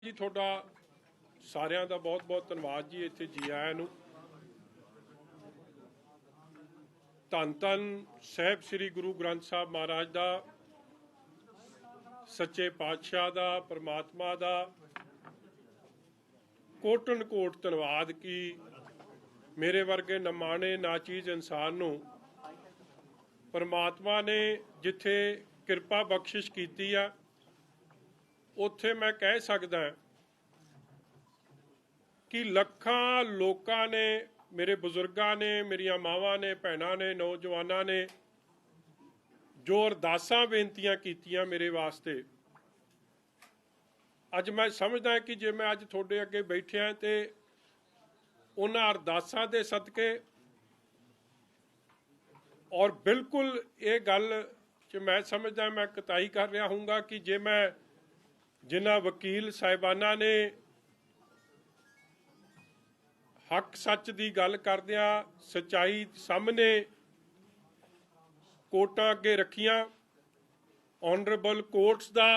जी थोड़ा सारिਆਂ ਦਾ बहुत बहुत ਧੰਨਵਾਦ जी। ਇੱਥੇ जी आया ਨੂੰ ਧੰਨ ਧੰਨ ਸਾਹਿਬ ਸ੍ਰੀ ਗੁਰੂ ਗ੍ਰੰਥ ਸਾਹਿਬ ਮਹਾਰਾਜ ਦਾ ਸੱਚੇ ਪਾਤਸ਼ਾਹ ਦਾ परमात्मा ਦਾ ਕੋਟਨ ਕੋਟ ਧੰਨਵਾਦ की मेरे वर्गे नमाने नाचीज इंसान ਨੂੰ परमात्मा ने जिथे किरपा बख्शिश की आ उत्थे मैं कह सकदा कि लखां लोकां ने मेरे बुजुर्गां ने मेरिया मावां ने भैणां ने नौजवानां ने जो अरदासां बेनतियां कीतियां मेरे वास्ते अज मैं समझदा कि जे मैं अज तुहाडे अगे बैठिया ते उन्हां अरदासां दे सदके और बिल्कुल ये गल च मैं समझदा मैं कताई कर रहा हूँगा कि जे मैं जिन्हां वकील साहिबाना ने हक सच की गल करदियां सच्चाई सामने कोर्टां अगे रखियां ऑनरेबल कोर्ट्स दा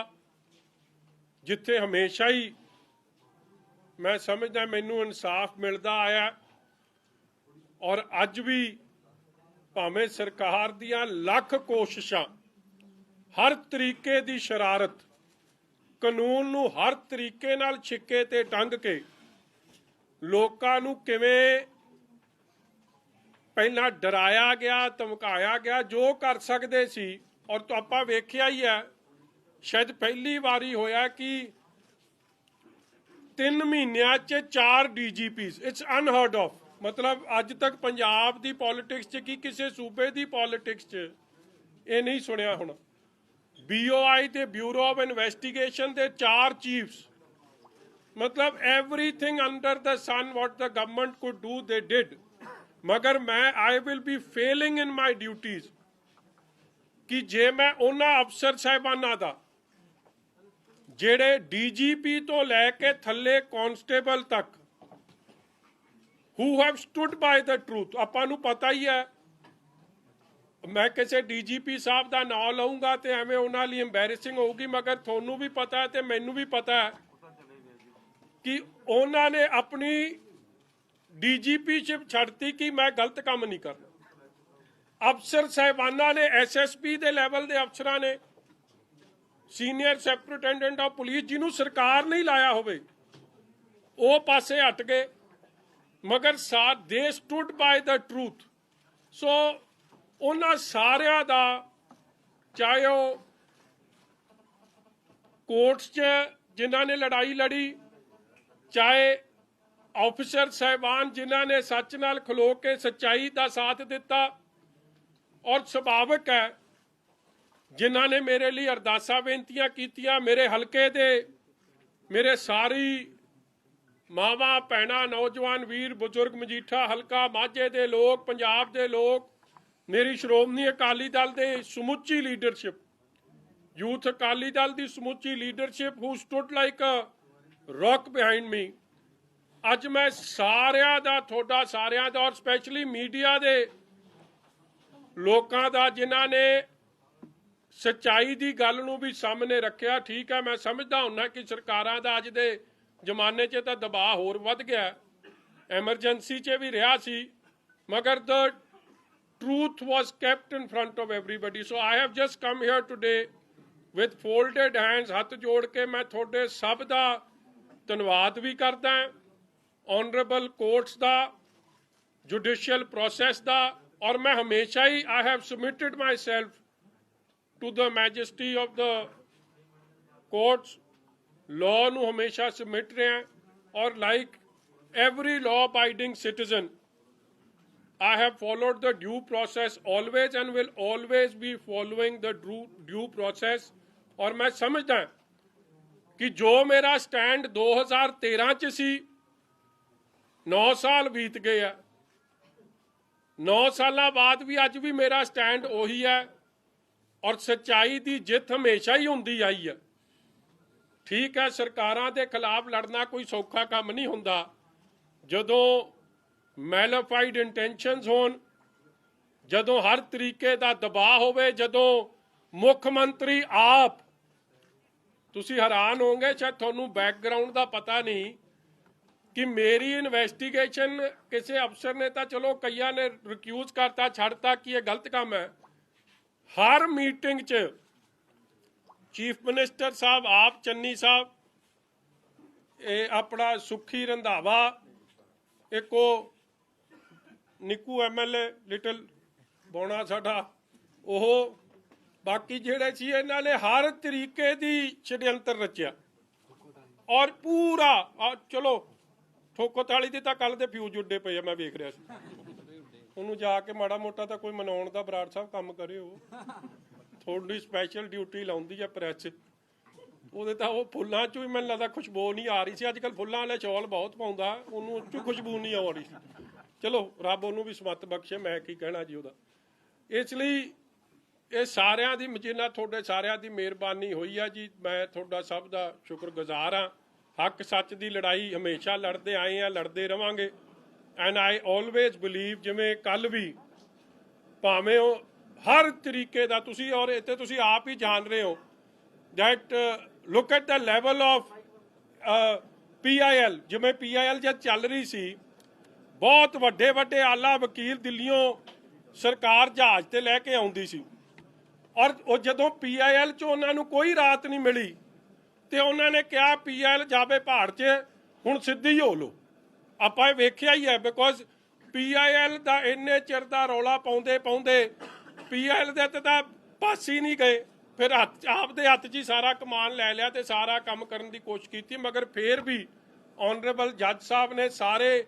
जिथे हमेशा ही मैं समझदा मैनूं इंसाफ मिलदा आया और अज भी भावें सरकार दियां लख कोशिशां हर तरीके की शरारत कानून नूं हर तरीके नाल छिक्के ते टंग के लोकां नूं किवें पहला डराया गया धमकाया गया जो कर सकते सी और तो आपां वेखिया ही है शायद पहली बारी होया कि 3 महीनों च 4 DGPs इट्स अनहर्ड ऑफ मतलब अज तक पंजाब की पॉलिटिक्स च कि किसी सूबे की पॉलिटिक्स च ये नहीं सुनिया होना। BOI ते ब्यूरो ऑफ इन्वेस्टिगेशन के 4 चीफ्स मतलब everything under the sun what the government could do they did मगर मैं I will be failing in my duties कि जे मैं उन्हां अफसर साहिबाना दा जेड़े DGP तो लैके थले कॉन्स्टेबल तक who have stood by the truth आपां नूं पता ही है मैं किसी DGP साहब का नाम लऊँगा तो एवें उन्हां लई एम्बैरेसिंग होगी मगर थोनू भी पता है तो मैनू भी पता है कि उन्होंने अपनी DGPशिप छड्डती कि मैं गलत काम नहीं करना। अफसर साहिबाना ने SSP के लैवल के अफसरां ने सीनियर सुपरिटेंडेंट ऑफ पुलिस जिन्हों सरकार नहीं लाया होवे वो पासे हट गए मगर they stood by the truth. सो उन्हां सारियां दा चाहे वो कोर्ट्स च जिन्हां ने लड़ाई लड़ी चाहे ऑफिसर साहिबान जिन्हां ने सच नाल खलो के सच्चाई का साथ दिता और सुभाविक है जिन्हां ने मेरे लिए अरदासां बेनतियां कीतियां मेरे हलके दे मेरे सारी मावां भैणां नौजवान वीर बुजुर्ग मजीठा हलका माझे दे लोग पंजाब दे लोग मेरी श्रोमणी अकाली दल दे समुची लीडरशिप यूथ अकाली दल की समुची leadership who stood like a rock behind me. अज मैं सारियां दा थोड़ा सारियां दा और स्पैशली मीडिया दे लोकां दा जिन्हां ने सच्चाई की गल नूं भी सामने रखिया। ठीक है मैं समझदा हुन्ना कि सरकारां दा अज दे जमाने च तां दबाव होर वध गया एमरजेंसी च भी रहा सी मगर the truth was kept in front of everybody. So I have just come here today with folded hands हाथ जोड़ के मैं थोड़े सब दा धन्यवाद भी करदा ऑनरेबल कोर्ट्स दा जुडिशियल प्रोसेस दा और मैं हमेशा ही I have submitted myself to the majesty of the courts law नूं हमेशा सबमिट रहा और like every law abiding citizen I have followed the due process always and will always be following the due process और मैं समझदा कि जो मेरा स्टैंड 2013 च सी 9 साल बीत गए हैं 9 साल बाद भी अज भी मेरा स्टैंड उही है और सच्चाई की जित हमेशा ही होंदी आई है। ठीक है सरकारां दे खिलाफ लड़ना कोई सौखा काम नहीं हुंदा जदों मैलाफाइड इंटेंशनस होन जदों हर तरीके का दबाव होवे जदों मुख्यमंत्री आप ਤੁਸੀਂ ਹੈਰਾਨ ਹੋਵੋਗੇ, ਸ਼ਾਇਦ ਤੁਹਾਨੂੰ ਬੈਕਗਰਾਉਂਡ ਦਾ ਪਤਾ ਨਹੀਂ ਕਿ ਮੇਰੀ ਇਨਵੈਸਟੀਗੇਸ਼ਨ ਕਿਸੇ ਅਫਸਰ ਨੇ ਤਾਂ ਚਲੋ ਕਈਆਂ ਨੇ ਰਿਕਿਊਜ਼ ਕਰਤਾ, ਛੱਡਤਾ ਕਿ ਇਹ ਗਲਤ ਕੰਮ ਹੈ। ਹਰ ਮੀਟਿੰਗ 'ਚ ਚੀਫ ਮਿਨਿਸਟਰ ਸਾਹਿਬ ਆਪ, ਚੰਨੀ ਸਾਹਿਬ, ਇਹ ਆਪਣਾ ਸੁਖੀ ਰੰਧਾਵਾ, ਇੱਕ ਉਹ ਨਿੱਕੂ MLA ਲਿਟਲ ਬੋਣਾ ਸਾਡਾ, ਉਹ ਬਾਕੀ ਜਿਹੜੇ ਸੀ, ਇਹਨਾਂ ਨੇ ਹਰ ਤਰੀਕੇ ਦੀ ਛੜਯੰਤਰ ਰਚਿਆ ਔਰ ਪੂਰਾ ਚਲੋ ਠੋਕੋ ਤਾਲੀ ਦੀ ਤਾਂ ਕੱਲ ਦੇ ਫਿਊਜ਼ ਉੱਡੇ ਪਏ ਆ, ਮੈਂ ਵੇਖ ਰਿਹਾ ਸੀ ਉਹਨੂੰ। ਜਾ ਕੇ ਮਾੜਾ ਮੋਟਾ ਤਾਂ ਕੋਈ ਮਨਾਉਣ ਦਾ ਬਰਾੜ ਸਾਹਿਬ ਕੰਮ ਕਰਿਓ, ਥੋੜੀ ਸਪੈਸ਼ਲ ਡਿਊਟੀ ਲਾਉਂਦੀ ਆ ਪ੍ਰੈਸ, ਉਹਦੇ ਤਾਂ ਉਹ ਫੁੱਲਾਂ 'ਚੋਂ ਹੀ ਮੈਨੂੰ ਲੱਗਦਾ ਖੁਸ਼ਬੂ ਨਹੀਂ ਆ ਰਹੀ ਸੀ। ਅੱਜ ਕੱਲ੍ਹ ਫੁੱਲਾਂ ਵਾਲੇ ਚੌਲ ਬਹੁਤ ਪਾਉਂਦਾ, ਉਹਨੂੰ ਉਹ 'ਚੋਂ ਖੁਸ਼ਬੂ ਨਹੀਂ ਆ ਰਹੀ ਸੀ। ਚਲੋ ਰੱਬ ਉਹਨੂੰ ਵੀ ਸਮੱਤ ਬਖਸ਼ੇ, ਮੈਂ ਕੀ ਕਹਿਣਾ ਜੀ ਉਹਦਾ। ਇਸ ਲਈ ਇਹ ਸਾਰਿਆਂ ਦੀ, ਜਿੰਨਾ ਤੁਹਾਡੇ ਸਾਰਿਆਂ ਦੀ ਮਿਹਰਬਾਨੀ ਹੋਈ ਆ ਜੀ, ਮੈਂ ਤੁਹਾਡਾ ਸਭ ਦਾ ਸ਼ੁਕਰਗੁਜ਼ਾਰ ਹਾਂ। ਹੱਕ ਸੱਚ ਦੀ ਲੜਾਈ ਹਮੇਸ਼ਾ ਲੜਦੇ ਆਏ ਆ, ਲੜਦੇ ਰਵਾਂਗੇ। ਐਂਡ ਆਈ ਆਲਵੇਜ਼ ਬਿਲੀਵ, ਜਿਵੇਂ ਕੱਲ ਵੀ ਭਾਵੇਂ ਉਹ ਹਰ ਤਰੀਕੇ ਦਾ ਤੁਸੀਂ, ਔਰ ਇੱਥੇ ਤੁਸੀਂ ਆਪ ਹੀ ਜਾਣ ਰਹੇ ਹੋ, that look at the level of PIL, ਜਿਵੇਂ PIL ਜਦ ਚੱਲ ਰਹੀ ਸੀ, ਬਹੁਤ ਵੱਡੇ ਵੱਡੇ ਆਲਾ ਵਕੀਲ ਦਿੱਲੀੋਂ ਸਰਕਾਰ ਜਹਾਜ਼ ਤੇ ਲੈ ਕੇ ਆਉਂਦੀ ਸੀ, ਔਰ ਉਹ ਜਦੋਂ PIL 'ਚ ਉਹਨਾਂ ਨੂੰ ਕੋਈ ਰਾਹਤ ਨਹੀਂ ਮਿਲੀ ਤੇ ਉਹਨਾਂ ਨੇ ਕਿਹਾ PIL ਜਾਵੇ ਪਹਾੜ 'ਚ, ਹੁਣ ਸਿੱਧੀ ਹੋ ਲਓ। ਆਪਾਂ ਇਹ ਵੇਖਿਆ ਹੀ ਹੈ, ਬਿਕੋਜ਼ PIL ਦਾ ਇੰਨੇ ਚਿਰ ਦਾ ਰੌਲਾ ਪਾਉਂਦੇ ਪਾਉਂਦੇ PIL ਦੇ ਤਾਂ ਪਾਸ ਹੀ ਨਹੀਂ ਗਏ। ਫਿਰ ਆਪਦੇ ਹੱਥ 'ਚ ਹੀ ਸਾਰਾ ਕਮਾਨ ਲੈ ਲਿਆ ਤੇ ਸਾਰਾ ਕੰਮ ਕਰਨ ਦੀ ਕੋਸ਼ਿਸ਼ ਕੀਤੀ, ਮਗਰ ਫਿਰ ਵੀ ਆਨਰੇਬਲ ਜੱਜ ਸਾਹਿਬ ਨੇ ਸਾਰੇ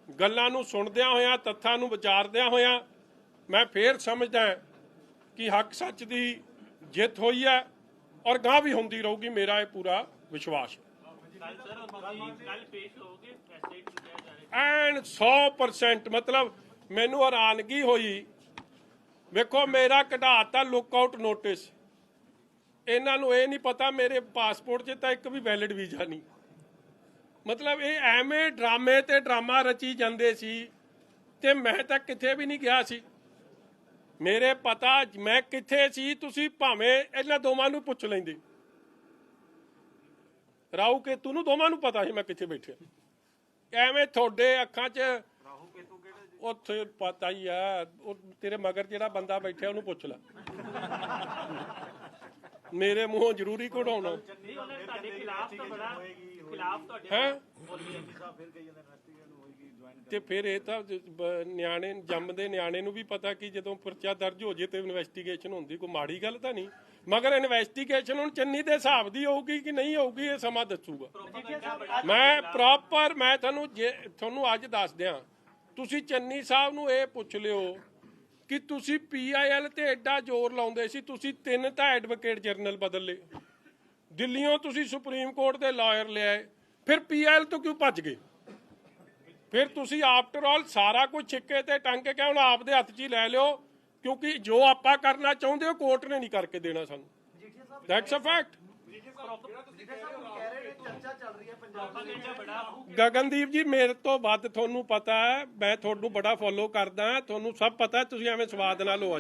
ਗੱਲਾਂ ਨੂੰ ਸੁਣਦਿਆਂ ਹੋਇਆਂ, ਤੱਥਾਂ ਨੂੰ ਵਿਚਾਰਦਿਆਂ ਹੋਇਆਂ, ਮੈਂ ਫਿਰ ਸਮਝਦਾ ਕਿ ਹੱਕ ਸੱਚ ਦੀ ਜਿੱਤ ਹੋਈ ਹੈ ਔਰ ਗਾਂ ਵੀ ਹੁੰਦੀ ਰਹੂਗੀ, ਮੇਰਾ ਇਹ ਪੂਰਾ ਵਿਸ਼ਵਾਸ ਐਂਡ 100%। ਮਤਲਬ ਮੈਨੂੰ ਹੈਰਾਨਗੀ ਹੋਈ, ਵੇਖੋ ਮੇਰਾ ਕਢਾਤਾ ਲੁੱਕ ਆਊਟ ਨੋਟਿਸ, ਇਹਨਾਂ ਨੂੰ ਇਹ ਨਹੀਂ ਪਤਾ ਮੇਰੇ ਪਾਸਪੋਰਟ 'ਚ ਤਾਂ ਇੱਕ ਵੀ ਵੈਲਿਡ ਵੀਜ਼ਾ ਨਹੀਂ। ਮਤਲਬ ਇਹ ਐਵੇਂ ਡਰਾਮੇ ਤੇ ਡਰਾਮਾ ਰਚੀ ਜਾਂਦੇ ਸੀ ਤੇ ਮੈਂ ਤਾਂ ਕਿਤੇ ਵੀ ਨਹੀਂ ਗਿਆ ਸੀ। ਮੇਰੇ ਪਤਾ ਮੈਂ ਕਿੱਥੇ ਸੀ, ਤੁਸੀਂ ਭਾਵੇਂ ਇਹਨਾਂ ਦੋਵਾਂ ਨੂੰ ਪੁੱਛ ਲੈਂਦੇ, ਰਾਹੂ ਕੇਤੂ ਨੂੰ, ਦੋਵਾਂ ਨੂੰ ਪਤਾ ਸੀ ਮੈਂ ਕਿੱਥੇ ਬੈਠਿਆ। ਐਵੇਂ ਤੁਹਾਡੇ ਅੱਖਾਂ 'ਚ ਉੱਥੇ ਪਤਾ ਹੀ ਆ, ਉਹ ਤੇਰੇ ਮਗਰ ਜਿਹੜਾ ਬੰਦਾ ਬੈਠਿਆ ਉਹਨੂੰ ਪੁੱਛ ਲੈ, ਮੇਰੇ ਮੂੰਹੋਂ ਜ਼ਰੂਰੀ ਕਢਾਉਣਾ ਹੈ। ਤੇ ਫਿਰ ਇਹ ਤਾਂ ਨਿਆਣੇ, ਜੰਮਦੇ ਨਿਆਣੇ ਨੂੰ ਵੀ ਪਤਾ ਕਿ ਜਦੋਂ ਪਰਚਾ ਦਰਜ ਹੋ ਜੇ ਤੇ ਇਨਵੈਸਟੀਗੇਸ਼ਨ ਹੁੰਦੀ, ਕੋਈ ਮਾੜੀ ਗੱਲ ਤਾਂ ਨਹੀਂ। ਮਗਰ ਇਨਵੈਸਟੀਗੇਸ਼ਨ ਹੁਣ ਚੰਨੀ ਦੇ ਹਿਸਾਬ ਦੀ ਹੋਊਗੀ ਕਿ ਨਹੀਂ ਹੋਊਗੀ, ਇਹ ਸਮਾਂ ਦੱਸੂਗਾ। ਮੈਂ ਪ੍ਰੋਪਰ, ਮੈਂ ਤੁਹਾਨੂੰ ਅੱਜ ਦੱਸ ਦਿਆਂ, ਤੁਸੀਂ ਚੰਨੀ ਸਾਹਿਬ ਨੂੰ ਇਹ ਪੁੱਛ ਲਿਓ ਕਿ ਤੁਸੀਂ PIL ਤੇ ਐਡਾ ਜ਼ੋਰ ਲਾਉਂਦੇ ਸੀ, ਤੁਸੀਂ 3 ਤਾਂ ਐਡਵੋਕੇਟ ਜਨਰਲ ਬਦਲ ਲਏ, ਦਿੱਲੀੋਂ ਤੁਸੀਂ ਸੁਪਰੀਮ ਕੋਰਟ ਦੇ ਲਾਇਰ ਲਿਆਏ, ਫਿਰ PIL ਤੋਂ ਕਿਉਂ ਭੱਜ ਗਏ? ਫਿਰ ਤੁਸੀਂ ਆਫਟਰ ਆਲ ਸਾਰਾ ਕੁਝ ਛਿੱਕੇ ਤੇ ਟੰਗ ਕੇ ਹੁਣ ਆਪਦੇ ਹੱਥ 'ਚ ਹੀ ਲੈ ਲਿਓ, ਕਿਉਂਕਿ ਜੋ ਆਪਾਂ ਕਰਨਾ ਚਾਹੁੰਦੇ ਹੋ ਕੋਰਟ ਨੇ ਨਹੀਂ ਕਰਕੇ ਦੇਣਾ ਸਾਨੂੰ। That's a fact. ਗਗਨਦੀਪ ਜੀ, ਮੇਰੇ ਤੋਂ ਵੱਧ ਤੁਹਾਨੂੰ ਪਤਾ ਹੈ, ਮੈਂ ਤੁਹਾਨੂੰ ਬੜਾ ਫੋਲੋ ਕਰਦਾ, ਤੁਹਾਨੂੰ ਸਭ ਪਤਾ, ਤੁਸੀਂ ਐਵੇਂ ਸਵਾਦ ਨਾਲ ਲਓ।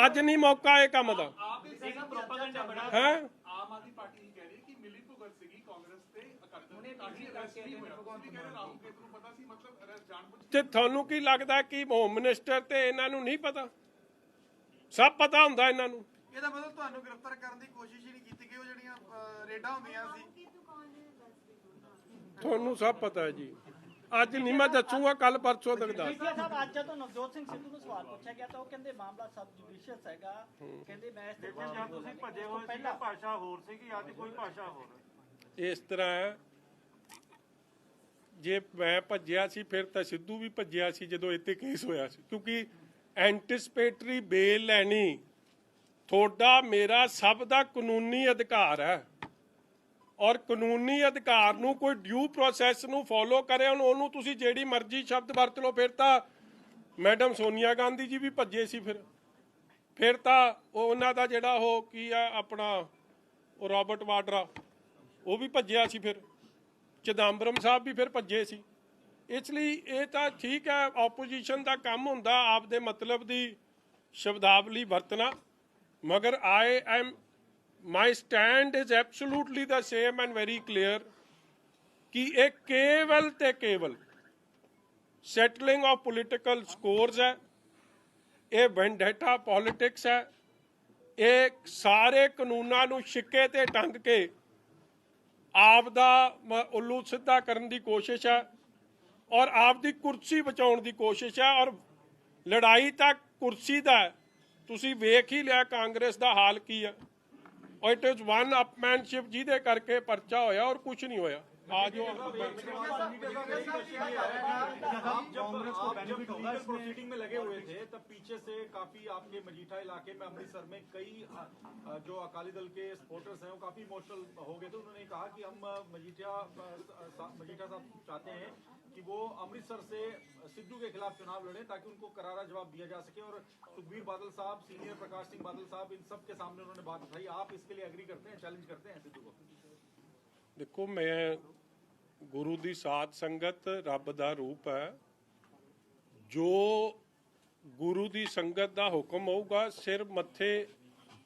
ਅੱਜ ਨਹੀਂ ਮੌਕਾ ਇਹ ਕੰਮ ਦਾ ਹੈ। ਤੇ ਤੁਹਾਨੂੰ ਕੀ ਲੱਗਦਾ ਕਿ ਹੋਮ ਮਿਨਿਸਟਰ ਤੇ ਇਹਨਾਂ ਨੂੰ ਨਹੀਂ ਪਤਾ? ਸਭ ਪਤਾ ਹੁੰਦਾ ਇਹਨਾਂ ਨੂੰ। ਇਹਦਾ ਮਤਲਬ ਤੁਹਾਨੂੰ ਗ੍ਰਿਫਤਾਰ ਕਰਨ ਦੀ ਕੋਸ਼ਿਸ਼ ਹੀ ਨਹੀਂ ਕੀਤੀ ਗਈ, ਉਹ ਜਿਹੜੀਆਂ ਰੇਡਾਂ ਹੁੰਦੀਆਂ ਸੀ ਤੁਹਾਨੂੰ ਸਭ ਪਤਾ ਹੈ ਜੀ। ਅੱਜ ਨਹੀਂ ਮੈਂ ਦੱਸੂਗਾ, ਕੱਲ ਪਰਸੋਂ ਤੱਕ ਦੱਸ। ਅੱਜ ਜਦੋਂ ਨਵਜੋਤ ਸਿੰਘ ਸਿੱਧੂ ਨੂੰ ਸਵਾਲ ਪੁੱਛਿਆ ਗਿਆ ਤਾਂ ਉਹ ਕਹਿੰਦੇ ਮਾਮਲਾ ਸਬ ਜੁਡੀਸ਼ੀਅਸ ਹੈਗਾ, ਕਹਿੰਦੇ ਮੈਂ ਤੁਸੀਂ ਭੱਜੇ ਹੋਏ ਸੀ, ਭਾਸ਼ਾ ਹੋਰ ਸੀਗੀ, ਅੱਜ ਕੋਈ ਭਾਸ਼ਾ ਹੋਰ। ਇਸ ਤਰ੍ਹਾਂ ਜੇ ਮੈਂ ਭੱਜਿਆ ਸੀ ਫਿਰ ਤਾਂ ਸਿੱਧੂ ਵੀ ਭੱਜਿਆ ਸੀ ਜਦੋਂ ਇੱਥੇ ਕੇਸ ਹੋਇਆ ਸੀ, ਕਿਉਂਕਿ ਐਂਟੀਸਪੇਟਰੀ ਬੇਲ ਲੈਣੀ ਤੁਹਾਡਾ ਮੇਰਾ ਸਭ ਦਾ ਕਾਨੂੰਨੀ ਅਧਿਕਾਰ ਹੈ, ਔਰ ਕਾਨੂੰਨੀ ਅਧਿਕਾਰ ਨੂੰ ਕੋਈ ਡਿਊ ਪ੍ਰੋਸੈਸ ਨੂੰ ਫੋਲੋ ਕਰੇ। ਉਹਨੂੰ ਤੁਸੀਂ ਜਿਹੜੀ ਮਰਜ਼ੀ ਸ਼ਬਦ ਵਰਤ ਲਓ। ਫਿਰ ਤਾਂ ਮੈਡਮ ਸੋਨੀਆ ਗਾਂਧੀ ਜੀ ਵੀ ਭੱਜੇ ਸੀ, ਫਿਰ ਤਾਂ ਉਹਨਾਂ ਦਾ ਜਿਹੜਾ ਉਹ ਕੀ ਆ ਆਪਣਾ ਉਹ ਰਾਬਰਟ ਵਾਡਰਾ, ਉਹ ਵੀ ਭੱਜਿਆ ਸੀ, ਫਿਰ ਚਿਦੰਬਰਮ ਸਾਹਿਬ ਵੀ ਫਿਰ ਭੱਜੇ ਸੀ। ਇਸ ਲਈ ਇਹ ਤਾਂ ਠੀਕ ਹੈ, ਆਪੋਜੀਸ਼ਨ ਦਾ ਕੰਮ ਹੁੰਦਾ ਆਪਦੇ ਮਤਲਬ ਦੀ ਸ਼ਬਦਾਵਲੀ ਵਰਤਣਾ, ਮਗਰ I am my stand is absolutely the same and very clear ਕਿ ਇਹ ਕੇਵਲ ਤੇ ਕੇਵਲ ਸੈਟਲਿੰਗ ਆਫ ਪੋਲੀਟੀਕਲ ਸਕੋਰਸ ਹੈ, ਇਹ ਵੈਂਡੇਟਾ ਪੋਲਿਟਿਕਸ ਹੈ, ਇਹ ਸਾਰੇ ਕਾਨੂੰਨਾਂ ਨੂੰ ਛਿੱਕੇ ਤੇ ਟੰਗ ਕੇ ਆਪ ਦਾ ਉੱਲੂ ਸਿੱਧਾ ਕਰਨ ਦੀ ਕੋਸ਼ਿਸ਼ ਹੈ ਔਰ ਆਪ ਦੀ ਕੁਰਸੀ ਬਚਾਉਣ ਦੀ ਕੋਸ਼ਿਸ਼ ਹੈ। ਔਰ ਲੜਾਈ ਤਾਂ ਕੁਰਸੀ ਦਾ ਹੈ। ਤੁਸੀਂ ਵੇਖ ਹੀ ਲਿਆ ਕਾਂਗਰਸ ਦਾ ਹਾਲ ਕੀ ਹੈ। ਔਰ ਇਟ ਇਜ਼ ਵਨ ਅਪਮੈਨਸ਼ਿਪ ਜਿਹਦੇ ਕਰਕੇ ਪਰਚਾ ਹੋਇਆ ਔਰ ਕੁਝ नहीं होया। आज कांग्रेस को बेनिफिट होगा इस प्रोसीडिंग में लगे हुए थे, तब पीछे से काफी आपके मजीठा इलाके में अमृतसर में कई जो अकाली दल के सपोर्टर्स हैं वो काफी इमोशनल हो गए थे। उन्होंने कहा कि हम मजीठा साहब चाहते हैं कि वो अमृतसर से सिद्धू के खिलाफ चुनाव लड़े ताकि उनको करारा जवाब दिया जा सके। और सुखबीर बादल साहब, सीनियर प्रकाश सिंह बादल साहब, इन सब के सामने उन्होंने बात उठाई। आप इसके लिए एग्री करते हैं, चैलेंज करते हैं सिद्धू को? देखो, मैं गुरु दी साध संगत रब दा रूप है। जो गुरु दी संगत दा हुक्म होगा सिर मत्थे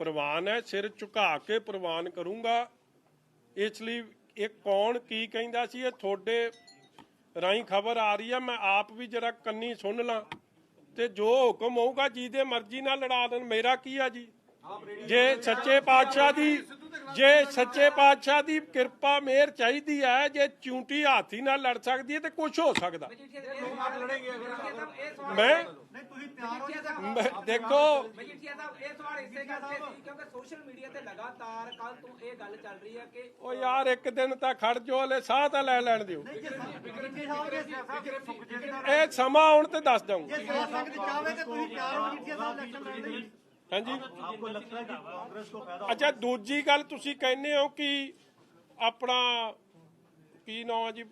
प्रवान है, सिर झुका के प्रवान करूँगा। इसलिए ये कौन की कहंदा सी, ये थोड़े राही खबर आ रही है, मैं आप भी जरा कन्नी सुन ला ते जो हुक्म होगा जिहदे मर्जी नाल लड़ा देण। मेरा की है जी, जे सच्चे पातशाह दी कृपा मेहर चाहिदी है, जे चूंटी हाथी नाल लड़ सकदी है तो कुछ हो सकदा। मैं देखो सोशल मीडिया ते लगातार कल तो ये गल चल रही है कि ओ यार एक दिन तां खड़ जो, हले साह तां लै लैण दिओ। ਇਹ ਸਮਾਂ ਆਉਣ ਤੇ ਦੱਸ ਦਊਂਗਾ। ਹਾਂਜੀ, आपको लगता है कि कांग्रेस को फायदा? ਅੱਛਾ, ਦੂਜੀ ਗੱਲ ਤੁਸੀਂ ਕਹਿੰਦੇ ਹੋ ਕਿ ਆਪਣਾ ਕੀ ਨਾਮ ਹੈ ਜੀ,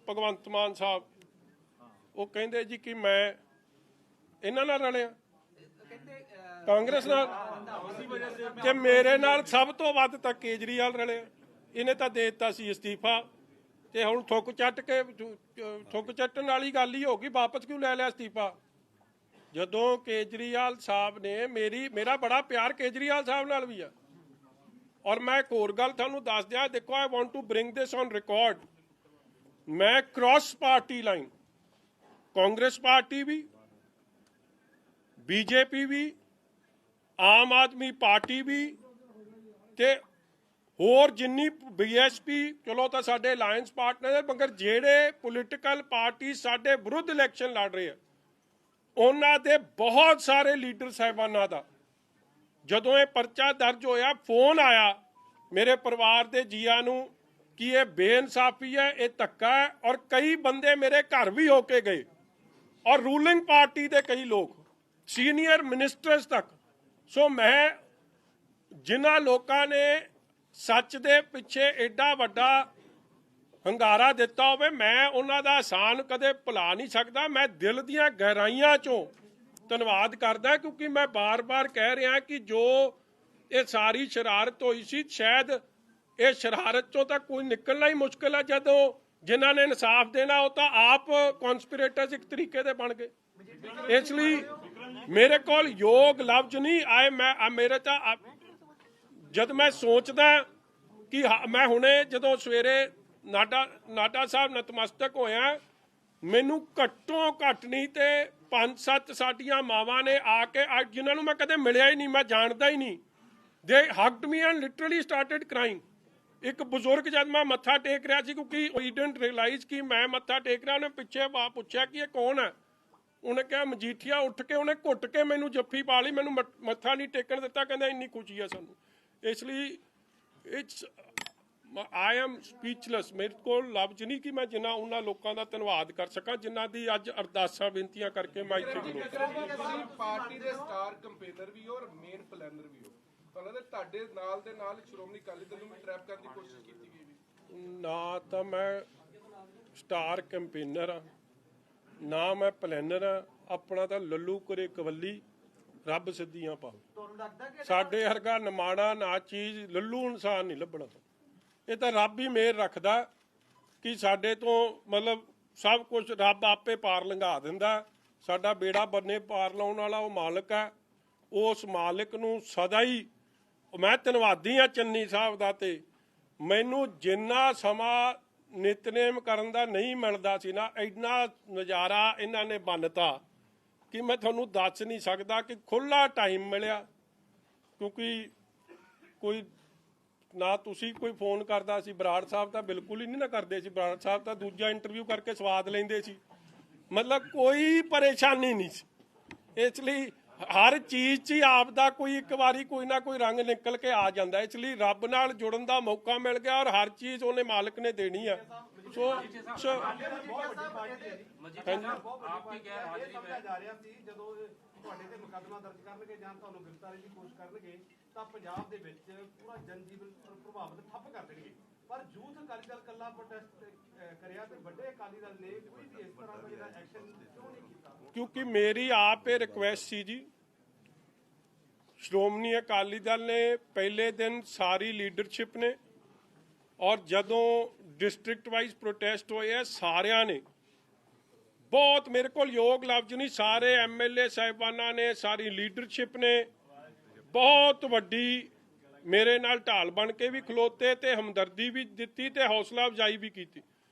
ਭਗਵੰਤ ਮਾਨ ਸਾਹਿਬ, ਉਹ ਕਹਿੰਦੇ ਜੀ ਕਿ ਮੈਂ ਇਹਨਾਂ ਨਾਲ ਰਲਿਆ ਕਾਂਗਰਸ ਨਾਲ, ਤੇ ਮੇਰੇ ਨਾਲ ਸਭ ਤੋਂ ਵੱਧ ਤਾਂ ਕੇਜਰੀਵਾਲ ਰਲਿਆ। ਇਹਨੇ ਤਾਂ ਦੇ ਦਿੱਤਾ ਸੀ ਅਸਤੀਫਾ, ਤੇ ਹੁਣ ਥੁੱਕ ਚੱਟਣ ਵਾਲੀ ਗੱਲ ਹੀ ਹੋ ਗਈ। ਵਾਪਸ ਕਿਉਂ ਲੈ ਲਿਆ ਅਸਤੀਫਾ? ਜਦੋਂ ਕੇਜਰੀਵਾਲ ਸਾਹਿਬ ਨੇ ਮੇਰਾ ਬੜਾ ਪਿਆਰ ਕੇਜਰੀਵਾਲ ਸਾਹਿਬ ਨਾਲ ਵੀ ਆ। ਔਰ ਮੈਂ ਇੱਕ ਹੋਰ ਗੱਲ ਤੁਹਾਨੂੰ ਦੱਸ ਦਿਆਂ, ਦੇਖੋ, I want to bring this on record. ਮੈਂ cross party line, Congress party ਵੀ, ਬੀਜੇਪੀ ਵੀ, ਆਮ ਆਦਮੀ ਪਾਰਟੀ ਵੀ, ਤੇ ਹੋਰ ਜਿੰਨੀ ਬੀਐਸਪੀ, ਚਲੋ ਤਾਂ ਸਾਡੇ ਅਲਾਇੰਸ ਪਾਰਟਨਰ ਹੈ, ਮਗਰ ਜਿਹੜੇ ਪੋਲੀਟੀਕਲ ਪਾਰਟੀ ਸਾਡੇ ਵਿਰੁੱਧ ਇਲੈਕਸ਼ਨ ਲੜ ਰਹੇ ਆ, ਉਹਨਾਂ ਦੇ ਬਹੁਤ ਸਾਰੇ ਲੀਡਰ ਸਾਹਿਬਾਨਾਂ ਦਾ ਜਦੋਂ ਇਹ ਪਰਚਾ ਦਰਜ ਹੋਇਆ ਫੋਨ ਆਇਆ ਮੇਰੇ ਪਰਿਵਾਰ ਦੇ ਜੀਆਂ ਨੂੰ ਕਿ ਇਹ ਬੇਇਨਸਾਫੀ ਹੈ, ਇਹ ਧੱਕਾ ਹੈ। ਔਰ ਕਈ ਬੰਦੇ ਮੇਰੇ ਘਰ ਵੀ ਹੋ ਕੇ ਗਏ, ਔਰ ਰੂਲਿੰਗ ਪਾਰਟੀ ਦੇ ਕਈ ਲੋਕ, ਸੀਨੀਅਰ ਮਿਨਿਸਟਰਸ ਤੱਕ। ਸੋ ਮੈਂ ਜਿਨ੍ਹਾਂ ਲੋਕਾਂ ਨੇ ਸੱਚ ਦੇ ਪਿੱਛੇ ਐਡਾ ਵੱਡਾ ਹੰਗਾਰਾ ਦਿੱਤਾ ਹੋਵੇ, ਮੈਂ ਉਹਨਾਂ ਦਾ ਅਹਿਸਾਨ ਕਦੇ ਭੁਲਾ ਨਹੀਂ ਸਕਦਾ। ਮੈਂ ਦਿਲ ਦੀਆਂ ਗਹਿਰਾਈਆਂ ਚੋਂ ਧੰਨਵਾਦ ਕਰਦਾ, ਕਿਉਂਕਿ ਮੈਂ ਬਾਰ-ਬਾਰ ਕਹਿ ਰਿਹਾ ਕਿ ਜੋ ਇਹ ਸਾਰੀ ਸ਼ਰਾਰਤ ਹੋਈ ਸੀ, ਸ਼ਾਇਦ ਇਹ ਸ਼ਰਾਰਤ ਚੋਂ ਤਾਂ ਕੋਈ ਨਿਕਲਣਾ ਹੀ ਮੁਸ਼ਕਿਲ ਹੈ। ਜਦੋਂ ਜਿਨ੍ਹਾਂ ਨੇ ਇਨਸਾਫ ਦੇਣਾ ਉਹ ਤਾਂ ਆਪ ਕਨਸਪੀਰੇਟਰਸ ਇੱਕ ਤਰੀਕੇ ਦੇ ਬਣ ਗਏ। ਇਸ ਲਈ ਮੇਰੇ ਕੋਲ ਯੋਗ ਲਫ਼ਜ਼ ਨਹੀਂ ਮੈਂ ਮੇਰੇ ਤਾਂ ਜਦ ਮੈਂ ਸੋਚਦਾ ਕਿ ਮੈਂ ਹੁਣੇ ਜਦੋਂ ਸਵੇਰੇ ਨਾਡਾ ਸਾਹਿਬ ਨਤਮਸਤਕ ਹੋਇਆ, ਮੈਨੂੰ ਘੱਟੋ ਘੱਟ ਨਹੀਂ ਤੇ 5-7 ਸਾਡੀਆਂ ਮਾਵਾਂ ਨੇ ਆ ਕੇ, ਜਿਨ੍ਹਾਂ ਨੂੰ ਮੈਂ ਕਦੇ ਮਿਲਿਆ ਹੀ ਨਹੀਂ, ਮੈਂ ਜਾਣਦਾ ਹੀ ਨਹੀਂ, they hugged me and literally started crying. ਇੱਕ ਬਜ਼ੁਰਗ ਜਦ ਮੈਂ ਮੱਥਾ ਟੇਕ ਰਿਹਾ ਸੀ, ਕਿਉਂਕਿ ਹੀ ਡਿਡਨਟ ਰਿਅਲਾਈਜ਼ ਕਿ ਮੈਂ ਮੱਥਾ ਟੇਕ ਰਿਹਾ, ਉਹਨੇ ਪਿੱਛੇ ਪੁੱਛਿਆ ਕਿ ਇਹ ਕੌਣ ਹੈ। ਉਹਨੇ ਕਿਹਾ ਮਜੀਠੀਆ। ਉੱਠ ਕੇ ਉਹਨੇ ਘੁੱਟ ਕੇ ਮੈਨੂੰ ਜੱਫੀ ਪਾ ਲਈ, ਮੈਨੂੰ ਮੱਥਾ ਨਹੀਂ ਟੇਕਣ ਦਿੱਤਾ, ਕਹਿੰਦਾ ਇੰਨੀ ਖੁਸ਼ੀ ਹੈ ਸਾਨੂੰ। ਇਸ ਲਈ ਆਈ ਐਮ ਸਪੀਚਲੈਸ। ਮੇਰੇ ਕੋਲ ਲਫ਼ਜ਼ ਨਹੀਂ ਕਿ ਮੈਂ ਜਿੰਨਾ ਉਹਨਾਂ ਲੋਕਾਂ ਦਾ ਧੰਨਵਾਦ ਕਰ ਸਕਾਂ ਜਿਨ੍ਹਾਂ ਦੀ ਅੱਜ ਅਰਦਾਸਾਂ ਬੇਨਤੀਆਂ ਕਰਕੇ ਮੈਂ ਇੱਥੇ ਤੁਸੀਂ ਪਾਰਟੀ ਦੇ ਸਟਾਰ ਕੰਪੇਨਰ ਵੀ ਹੋ ਔਰ ਮੇਨ ਪਲੈਨਰ ਵੀ ਹੋ, ਤੁਹਾਨੂੰ ਤੁਹਾਡੇ ਨਾਲ ਦੇ ਨਾਲ ਸ਼੍ਰੋਮਣੀ ਅਕਾਲੀ ਦਲ ਨੂੰ ਵੀ ਟਰੈਪ ਕਰਨ ਦੀ ਕੋਸ਼ਿਸ਼ ਕੀਤੀ ਗਈ ਵੀ? ਨਾ ਤਾਂ ਮੈਂ ਸਟਾਰ ਕੰਪੇਨਰ ਆ, ਨਾ ਮੈਂ ਪਲੈਨਰ ਆ। ਆਪਣਾ ਤਾਂ ਲੱਲੂ ਕਰੇ ਕਵੱਲੀ, ਰੱਬ ਸਿੱਧੀਆਂ ਪਾਓ। ਸਾਡੇ ਵਰਗਾ ਨਿਮਾਣਾ ਨਾ ਚੀਜ਼ ਲੱਲੂ ਇਨਸਾਨ ਨਹੀਂ ਲੱਭਣਾ। ਇਹ ਤਾਂ ਰੱਬ ਹੀ ਮਿਹਰ ਰੱਖਦਾ ਕਿ ਸਾਡੇ ਤੋਂ ਮਤਲਬ ਸਭ ਕੁਝ ਰੱਬ ਆਪੇ ਪਾਰ ਲੰਘਾ ਦਿੰਦਾ। ਸਾਡਾ ਬੇੜਾ ਬੰਨੇ ਪਾਰ ਲਾਉਣ ਵਾਲਾ ਉਹ ਮਾਲਕ ਹੈ। ਉਸ ਮਾਲਕ ਨੂੰ ਸਦਾ ਹੀ ਮੈਂ ਧੰਨਵਾਦੀ ਆ ਚੰਨੀ ਸਾਹਿਬ ਦਾ, ਤੇ ਮੈਨੂੰ ਜਿੰਨਾ ਸਮਾਂ ਨਿਤਨੇਮ ਕਰਨ ਦਾ ਨਹੀਂ ਮਿਲਦਾ ਸੀ ਨਾ, ਇੰਨਾ ਨਜ਼ਾਰਾ ਇਹਨਾਂ ਨੇ ਬੰਨਤਾ ਕਿ ਮੈਂ ਤੁਹਾਨੂੰ ਦੱਸ ਨਹੀਂ ਸਕਦਾ ਕਿ ਖੁੱਲਾ ਟਾਈਮ ਮਿਲਿਆ। ਕਿਉਂਕਿ ਕੋਈ ਨਾ ਤੁਸੀਂ ਕੋਈ ਫੋਨ ਕਰਦਾ ਸੀ, ਬਰਾੜ ਸਾਹਿਬ ਤਾਂ ਬਿਲਕੁਲ ਹੀ ਨਹੀਂ ਨਾ ਕਰਦੇ ਸੀ, ਬਰਾੜ ਸਾਹਿਬ ਤਾਂ ਦੂਜਾ ਇੰਟਰਵਿਊ ਕਰਕੇ ਸਵਾਦ ਲੈਂਦੇ ਸੀ, ਮਤਲਬ ਕੋਈ ਪਰੇਸ਼ਾਨੀ ਨਹੀਂ ਸੀ। ਇਸ ਲਈ ਹਰ ਚੀਜ਼ 'ਚ ਹੀ ਆਪ ਦਾ ਕੋਈ ਇੱਕ ਵਾਰੀ ਕੋਈ ਨਾ ਕੋਈ ਰੰਗ ਨਿਕਲ ਕੇ ਆ ਜਾਂਦਾ। ਇਸ ਲਈ ਰੱਬ ਨਾਲ ਜੁੜਨ ਦਾ ਮੌਕਾ ਮਿਲ ਗਿਆ ਔਰ ਹਰ ਚੀਜ਼ ਉਹਨੇ ਮਾਲਕ ਨੇ ਦੇਣੀ ਆ। ਸੋ ਆਪ ਕੀ ਗੈਰ ਹਾਜ਼ਰੀ ਮੈਂ ਜਾ ਰਿਹਾ ਸੀ ਜਦੋਂ ਤੁਹਾਡੇ ਤੇ ਮੁਕੱਦਮਾ ਦਰਜ ਕਰਨਗੇ ਜਾਂ ਤੁਹਾਨੂੰ ਗ੍ਰਿਫਤਾਰੀ ਦੀ ਕੋਸ਼ਿਸ਼ ਕਰਨਗੇ ਤਾਂ ਪੰਜਾਬ ਦੇ ਵਿੱਚ ਪੂਰਾ ਜਨਜੀਵਨ ਪ੍ਰਭਾਵਿਤ ਠੱਪ ਕਰ ਦੇਣਗੇ, ਪਰ ਯੂਥ ਅਕਾਲੀ ਦਲ ਕੱਲਾ ਪ੍ਰੋਟੈਸਟ ਕਰਿਆ ਤੇ ਵੱਡੇ ਅਕਾਲੀ ਦਲ ਨੇ ਕੋਈ ਵੀ ਇਸ ਤਰ੍ਹਾਂ ਦਾ ਜਿਹੜਾ ਐਕਸ਼ਨ ਕਿਉਂ ਨਹੀਂ ਕੀਤਾ? ਕਿਉਂਕਿ ਮੇਰੀ ਆਪ ਇਹ ਰਿਕੁਐਸਟ ਸੀ ਜੀ, ਸ਼੍ਰੋਮਣੀ ਅਕਾਲੀ ਦਲ ਨੇ ਪਹਿਲੇ ਦਿਨ ਸਾਰੀ ਲੀਡਰਸ਼ਿਪ ਨੇ ਔਰ ਜਦੋਂ ਡਿਸਟ੍ਰਿਕਟ ਵਾਈਜ਼ ਪ੍ਰੋਟੈਸਟ ਹੋਏ ਆ ਸਾਰਿਆਂ ਨੇ ਬਹੁਤ, ਮੇਰੇ ਕੋਲ ਯੋਗ ਲਫ਼ਜ਼ ਨਹੀਂ, ਸਾਰੇ ਐਮਐਲਏ ਸਾਹਿਬਾਨਾਂ ਨੇ, ਸਾਰੀ ਲੀਡਰਸ਼ਿਪ ਨੇ ਬਹੁਤ ਵੱਡੀ ਮੇਰੇ ਨਾਲ ਢਾਲ ਬਣ ਕੇ ਵੀ ਖਲੋਤੇ ਤੇ ਹਮਦਰਦੀ ਵੀ ਦਿੱਤੀ ਤੇ ਹੌਸਲਾ ਅਫਜ਼ਾਈ ਵੀ ਕੀਤੀ।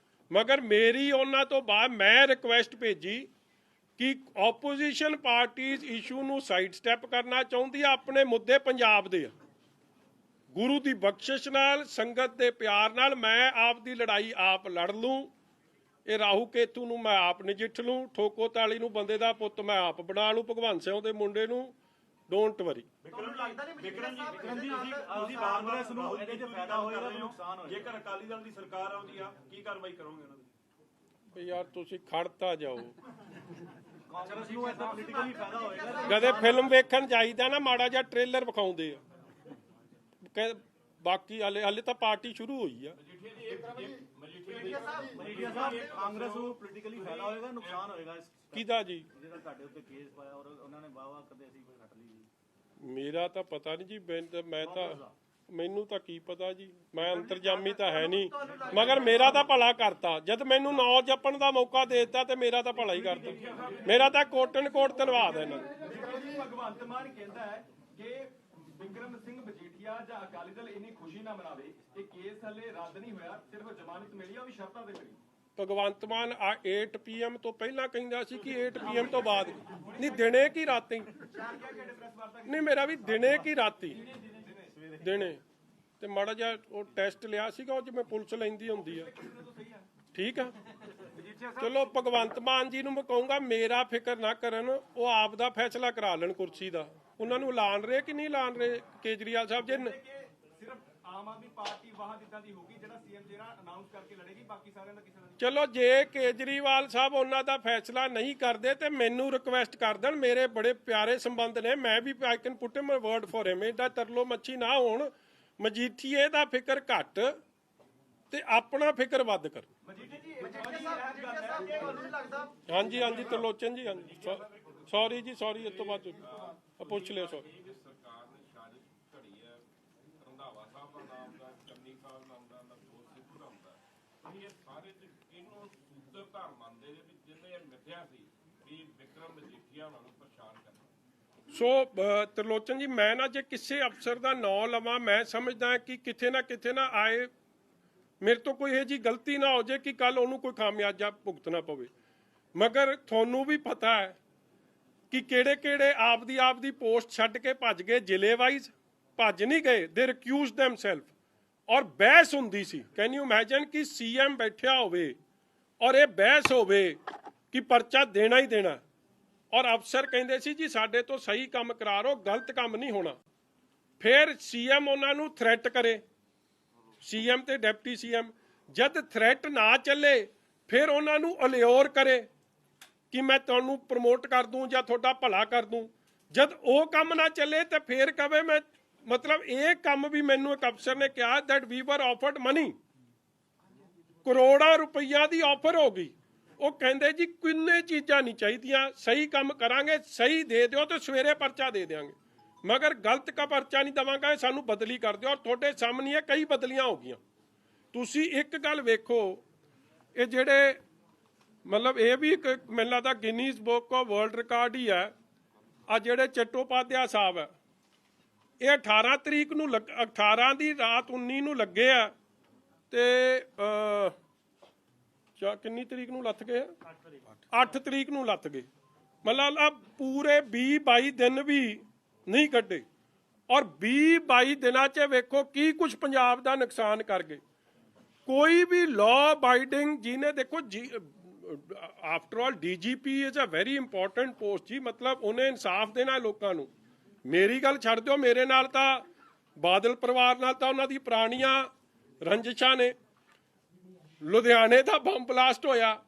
ਮਗਰ ਮੇਰੀ ਉਹਨਾਂ ਤੋਂ ਬਾਅਦ ਮੈਂ ਰਿਕੁਐਸਟ ਭੇਜੀ ਕਿ ਆਪੋਜੀਸ਼ਨ ਪਾਰਟੀਜ਼ ਇਸ਼ੂ ਨੂੰ ਸਾਈਡ ਸਟੈਪ ਕਰਨਾ ਚਾਹੁੰਦੀ ਆ, ਆਪਣੇ ਮੁੱਦੇ ਪੰਜਾਬ ਦੇ ਆ, ਗੁਰੂ ਦੀ ਬਖਸ਼ਿਸ਼ ਨਾਲ, ਸੰਗਤ ਦੇ ਪਿਆਰ ਨਾਲ ਮੈਂ ਆਪ ਦੀ ਲੜਾਈ ਆਪ ਲੜ ਲੂੰ, ਇਹ ਰਾਹੂ ਕੇਤੂ ਨੂੰ ਮੈਂ ਆਪ ਨਜਿੱਠ ਲੂੰ, ਠੋਕੋ ਤਾਲੀ ਨੂੰ ਬੰਦੇ ਦਾ ਪੁੱਤ ਮੈਂ ਆਪ ਬਣਾ ਲੂੰ, ਭਗਵੰਤ ਸਿੰਘ ਦੇ ਮੁੰਡੇ ਨੂੰ ਡੋਂਟ ਵਰੀ। ਵਿਕਰਮ ਜੀ ਅਸੀਂ ਕਾਂਗਰਸ ਨੂੰ ਇਹਦੇ 'ਚ ਫਾਇਦਾ ਹੋਏਗਾ ਕਿ ਨੁਕਸਾਨ ਹੋਏਗਾ? ਜੇਕਰ ਅਕਾਲੀ ਦਲ ਦੀ ਸਰਕਾਰ ਆਉਂਦੀ ਆ ਕੀ ਕਾਰਵਾਈ ਕਰੋਗੇ ਉਹਨਾਂ ਦੀ? ਵੀ ਯਾਰ ਤੁਸੀਂ ਖੜਤਾ ਜਾਓ, ਕਾਂਗਰਸ ਨੂੰ ਇਹਦਾ ਪੋਲੀਟੀਕਲੀ ਫਾਇਦਾ ਹੋਏਗਾ? ਕਦੇ ਫਿਲਮ ਵੇਖਣ ਜਾਈਦਾ ਨਾ ਮਾੜਾ ਜਿਹਾ ਟ੍ਰੇਲਰ ਵਿਖਾਉਂਦੇ ਆ, ਬਾਕੀ ਹਾਲੇ ਤਾਂ ਪਾਰਟੀ ਸ਼ੁਰੂ ਹੋਈ ਆ। ਮਜੀਠੀਆ ਸਾਹਿਬ ਕਾਂਗਰਸ ਨੂੰ ਪੋਲੀਟੀਕਲੀ ਫਾਇਦਾ ਹੋਏਗਾ ਨੁਕਸਾਨ ਹੋਏਗਾ ਕਿਹਦਾ ਜੀ? ਜਿਹੜਾ ਤੁਹਾਡੇ ਉੱਤੇ ਕੇਸ ਪਾਇਆ ਔਰ ਉਹਨਾਂ ਨੇ ਵਾਵਾ ਕਦੇ ਅਸੀਂ ਕੋਈ ਘਟ ਲਈ ਜੀ? ਮੇਰਾ ਤਾਂ ਪਤਾ ਨਹੀਂ ਜੀ, ਮੈਨੂੰ ਤਾਂ ਕੀ ਪਤਾ ਜੀ, ਮੈਂ ਅੰਤਰਜਾਮੀ ਤਾਂ ਹੈ ਨਹੀਂ, ਮਗਰ ਮੇਰਾ ਤਾਂ ਭਲਾ ਕਰਤਾ। ਜਦ ਮੈਨੂੰ ਨੌ ਜਪਣ ਦਾ ਮੌਕਾ ਦੇ ਦਿੱਤਾ ਤੇ ਮੇਰਾ ਤਾਂ ਭਲਾ ਹੀ ਕਰਤਾ, ਮੇਰਾ ਤਾਂ ਕੋਟਨ ਕੋਟ ਧੰਨਵਾਦ ਹੈ ਇਹਨਾਂ ਦਾ। ਭਗਵੰਤ ਮਾਨ ਕਹਿੰਦਾ ਹੈ ਕਿ ਵਿਕਰਮ ਸਿੰਘ ਮਜੀਠੀਆ ਜਾਂ ਅਕਾਲੀ ਦਲ ਇੰਨੀ ਖੁਸ਼ੀ ਨਾ ਮਨਾਵੇ, ਇਹ ਕੇਸ ਹਲੇ ਰੱਦ ਨਹੀਂ ਹੋਇਆ, ਸਿਰਫ ਜ਼ਮਾਨਤ ਮਿਲੀ ਆ, ਉਹ ਵੀ ਸ਼ਰਤਾਂ ਤੇ ਮਿਲੀ। ਭਗਵੰਤ ਮਾਨ 8 PM ਤੋਂ ਪਹਿਲਾਂ ਕਹਿੰਦਾ ਸੀ ਕਿ 8 PM ਤੋਂ ਬਾਅਦ ਨਹੀਂ, ਦਿਨੇ ਕੀ ਰਾਤੀ ਨਹੀਂ, ਮੇਰਾ ਵੀ ਦਿਨੇ ਕੀ ਰਾਤੀ ਦਿਨੇ, ਤੇ ਮਾੜਾ ਜਿਹਾ ਉਹ ਟੈਸਟ ਲਿਆ ਸੀਗਾ, ਉਹ ਜਿਵੇਂ ਪੁਲਿਸ ਲੈਂਦੀ ਹੁੰਦੀ ਆ, ਠੀਕ ਆ। ਚਲੋ ਭਗਵੰਤ ਮਾਨ ਜੀ ਨੂੰ ਮੈਂ ਕਹੂੰਗਾ ਮੇਰਾ ਫਿਕਰ ਨਾ ਕਰਨ, ਉਹ ਆਪ ਦਾ ਫੈਸਲਾ ਕਰਾ ਲੈਣ ਕੁਰਸੀ ਦਾ, ਉਹਨਾਂ ਨੂੰ ਐਲਾਨ ਰਹੇ ਕਿ ਨਹੀਂ ਐਲਾਨ ਰਹੇ ਕੇਜਰੀਵਾਲ ਸਾਹਿਬ ਜੀ। ਸਿਰਫ ਆਮ ਆਦਮੀ ਪਾਰਟੀ ਵਾਹ ਜਿੱਦਾਂ ਦੀ ਹੋਊਗੀ ਜਿਹੜਾ ਸੀਐਮ ਜਿਹੜਾ ਅਨਾਉਂਸ ਕਰਕੇ ਲੜੇਗੀ, ਬਾਕੀ ਸਾਰਿਆਂ ਦਾ ਕਿਸੇ ਦਾ ਨਹੀਂ। ਚਲੋ ਜੇ ਕੇਜਰੀਵਾਲ ਸਾਹਿਬ ਉਹਨਾਂ ਦਾ ਫੈਸਲਾ ਨਹੀਂ ਕਰਦੇ ਤੇ ਮੈਨੂੰ ਰਿਕੁਐਸਟ ਕਰ ਦੇਣ, ਮੇਰੇ ਬੜੇ ਪਿਆਰੇ ਸੰਬੰਧ ਨੇ, ਮੈਂ ਵੀ I can put him word for him, ਇਹਦਾ ਤਰਲੋ ਮੱਛੀ ਨਾ ਹੋਣ, ਮਜੀਠੀਏ ਦਾ ਫਿਕਰ ਘੱਟ ਤੇ ਆਪਣਾ ਫਿਕਰ ਵੱਧ ਕਰ। ਹਾਂਜੀ ਹਾਂਜੀ ਤਰਲੋਚਨ ਜੀ, ਹਾਂਜੀ ਸੌਰੀ ਜੀ, ਸੌਰੀ, ਇਸ ਤੋਂ ਬਾਅਦ ਪੁੱਛ ਲਿਓ। ਸੌਰੀ ਸਰਕਾਰ ਨੇ ਸਾਜ਼ਿਸ਼ ਘੜੀ ਹੈ, ਰੰਧਾਵਾ ਸਾਹਿਬ ਦਾ ਨਾਮ ਦਾ, ਚੰਨੀ ਸਾਹਿਬ ਨਾਮ ਦਾ, ਨਵਜੋਤ ਸਿੰਘ ਨਾਮ ਦਾ, ਇਹ ਸਾਰੇ ਇਹਨੂੰ ਸੂਤਰਧਾਰ ਮੰਨਦੇ ਨੇ ਵੀ ਜਿਹਨੇ ਮਿੱਥਿਆ ਸੀ ਵੀ ਵਿਕਰਮ ਮਜੀਠੀਆ ਉਹਨਾਂ ਨੂੰ ਪਰੇਸ਼ਾਨ ਕਰਨਾ। ਸੋ ਤਰਲੋਚਨ ਜੀ, ਮੈਂ ਨਾ ਜੇ ਕਿਸੇ ਅਫਸਰ ਦਾ ਨਾਂ ਲਵਾਂ, ਮੈਂ ਸਮਝਦਾ ਕਿ ਕਿਤੇ ਨਾ ਆਏ ਮੇਰੇ ਤੋਂ ਕੋਈ ਇਹ ਜੀ ਗਲਤੀ ਨਾ ਹੋ ਜਾਏ ਕਿ ਕੱਲ ਉਹਨੂੰ ਕੋਈ ਖਾਮਿਆਜ਼ਾ ਭੁਗਤਣਾ ਪਵੇ। ਮਗਰ ਤੁਹਾਨੂੰ ਵੀ ਪਤਾ ਹੈ ਕਿ ਕਿਹੜੇ ਆਪ ਦੀ ਪੋਸਟ ਛੱਡ ਕੇ ਭੱਜ ਗਏ, ਜ਼ਿਲ੍ਹੇ ਵਾਈਜ਼ ਭੱਜ ਨਹੀਂ ਗਏ, ਦੇ ਰਿਕਿਊਜ਼ ਦੈਮਸੈਲਫ, ਔਰ ਬਹਿਸ ਹੁੰਦੀ ਸੀ। ਕੈਨ ਯੂ ਇਮੇਜਿਨ ਕਿ CM ਬੈਠਿਆ ਹੋਵੇ ਔਰ ਇਹ ਬਹਿਸ ਹੋਵੇ ਕਿ ਪਰਚਾ ਦੇਣਾ ਹੀ ਦੇਣਾ, ਔਰ ਅਫਸਰ ਕਹਿੰਦੇ ਸੀ ਜੀ ਸਾਡੇ ਤੋਂ ਸਹੀ ਕੰਮ ਕਰਾ ਰੋ, ਗਲਤ ਕੰਮ ਨਹੀਂ ਹੋਣਾ। ਫਿਰ CM ਉਹਨਾਂ ਨੂੰ ਥ੍ਰੈਟ ਕਰੇ, CM ਤੇ ਡਿਪਟੀ CM, ਜਦ ਥ੍ਰੈਟ ਨਾ ਚੱਲੇ ਫਿਰ ਉਹਨਾਂ ਨੂੰ ਅਲਿਓਰ ਕਰੇ ਕਿ ਮੈਂ ਤੁਹਾਨੂੰ ਪ੍ਰਮੋਟ ਕਰ ਦੂੰ ਜਾਂ ਤੁਹਾਡਾ ਭਲਾ ਕਰ ਦੂੰ। ਜਦ ਉਹ ਕੰਮ ਨਾ ਚੱਲੇ ਤਾਂ ਫਿਰ ਕਵੇ ਮੈਂ, ਮਤਲਬ ਇਹ ਕੰਮ ਵੀ ਮੈਨੂੰ ਇੱਕ ਅਫਸਰ ਨੇ ਕਿਹਾ that we were offered money, ਕਰੋੜਾਂ ਰੁਪਈਆ ਦੀ ਆਫਰ ਹੋ ਗਈ। ਉਹ ਕਹਿੰਦੇ ਜੀ ਕਿੰਨੇ ਚੀਜ਼ਾਂ ਨਹੀਂ ਚਾਹੀਦੀਆਂ, ਸਹੀ ਕੰਮ ਕਰਾਂਗੇ, ਸਹੀ ਦੇ ਦਿਓ ਤੇ ਸਵੇਰੇ ਪਰਚਾ ਦੇ ਦਿਆਂਗੇ, ਮਗਰ ਗਲਤ ਕਾ ਪਰਚਾ ਨਹੀਂ ਦੇਵਾਂਗਾ, ਸਾਨੂੰ ਬਦਲੀ ਕਰ ਦਿਓ। ਔਰ ਤੁਹਾਡੇ ਸਾਹਮਣੇ ਕਈ ਬਦਲੀਆਂ ਹੋ ਗਈਆਂ। ਤੁਸੀਂ ਇੱਕ ਗੱਲ ਵੇਖੋ, ਇਹ ਜਿਹੜੇ ਮਤਲਬ ਇਹ ਵੀ ਇੱਕ ਮੈਨੂੰ ਲੱਗਦਾ Guinness book of world record ਹੀ ਹੈ, ਆ ਜਿਹੜੇ ਚੱਟੋਪਾਧਿਆ ਸਾਹਿਬ ਹੈ, ਇਹ 18 ਤਰੀਕ ਨੂੰ 18 ਦੀ ਰਾਤ 19 ਨੂੰ ਲੱਗੇ ਆ ਤੇ ਕਿੰਨੀ ਤਰੀਕ ਨੂੰ ਲੱਥ ਗਏ? 8 ਤਰੀਕ ਨੂੰ ਲੱਥ ਗਏ। ਮਤਲਬ ਪੂਰੇ 20-22 ਦਿਨ ਵੀ ਨਹੀਂ ਕੱਢੇ ਔਰ 20-22 ਦਿਨਾਂ 'ਚ ਵੇਖੋ ਕੀ ਕੁਝ ਪੰਜਾਬ ਦਾ ਨੁਕਸਾਨ ਕਰ ਗਏ। ਕੋਈ ਵੀ ਲਾਅ ਅਬਾਈਡਿੰਗ ਜਿਹਨੇ ਦੇਖੋ after all DGP is a very important post ਜੀ, ਮਤਲਬ ਉਹਨੇ ਇਨਸਾਫ ਦੇਣਾ ਲੋਕਾਂ ਨੂੰ। ਮੇਰੀ ਗੱਲ ਛੱਡ ਦਿਓ, ਮੇਰੇ ਨਾਲ ਤਾਂ ਬਾਦਲ ਪਰਿਵਾਰ ਨਾਲ ਤਾਂ ਉਹਨਾਂ ਦੀ ਪੁਰਾਣੀਆਂ ਰੰਜਿਸ਼ਾਂ ਨੇ। ਲੁਧਿਆਣੇ ਦਾ ਬੰਬ ਬਲਾਸਟ ਹੋਇਆ,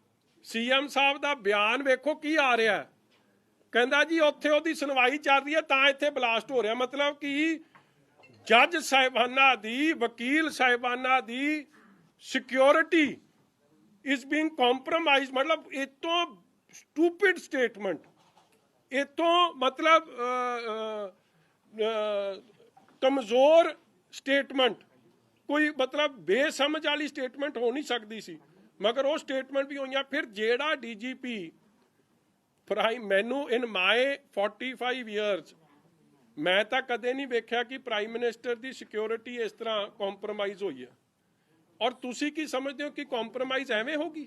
ਸੀਐਮ ਸਾਹਿਬ ਦਾ ਬਿਆਨ ਵੇਖੋ ਕੀ ਆ ਰਿਹਾ, ਕਹਿੰਦਾ ਜੀ ਉੱਥੇ ਉਹਦੀ ਸੁਣਵਾਈ ਚੱਲ ਰਹੀ ਹੈ ਤਾਂ ਇੱਥੇ ਬਲਾਸਟ ਹੋ ਰਿਹਾ। ਮਤਲਬ ਕਿ ਜੱਜ ਸਾਹਿਬਾਨਾਂ ਦੀ, ਵਕੀਲ ਸਾਹਿਬਾਨਾਂ ਦੀ ਸਿਕਿਉਰਿਟੀ ਇਜ਼ ਬੀਇੰਗ ਕੰਪਰੋਮਾਈਜ਼। ਮਤਲਬ ਇਹ ਤੋਂ ਸਟੂਪਿਡ ਸਟੇਟਮੈਂਟ, ਇਹ ਤੋਂ ਮਤਲਬ ਕਮਜ਼ੋਰ ਸਟੇਟਮੈਂਟ, ਕੋਈ ਮਤਲਬ ਬੇਸਮਝ ਵਾਲੀ ਸਟੇਟਮੈਂਟ ਹੋ ਨਹੀਂ ਸਕਦੀ ਸੀ, ਮਗਰ ਉਹ ਸਟੇਟਮੈਂਟ ਵੀ ਹੋਈਆਂ। ਫਿਰ ਜਿਹੜਾ ਡੀਜੀਪੀ ਮੈਨੂੰ ਇਨ ਮਾਈ 45 ਇਅਰਸ ਮੈਂ ਤਾਂ ਕਦੇ ਨਹੀਂ ਵੇਖਿਆ ਕਿ ਪ੍ਰਾਈਮ ਮਿਨਿਸਟਰ ਦੀ ਸਿਕਿਉਰਿਟੀ ਇਸ ਤਰ੍ਹਾਂ ਕੰਪਰੋਮਾਈਜ਼ ਹੋਈ ਹੈ। ਔਰ ਤੁਸੀਂ ਕੀ ਸਮਝਦੇ ਹੋ ਕਿ ਕੰਪਰੋਮਾਈਜ਼ ਐਵੇਂ ਹੋਗੀ?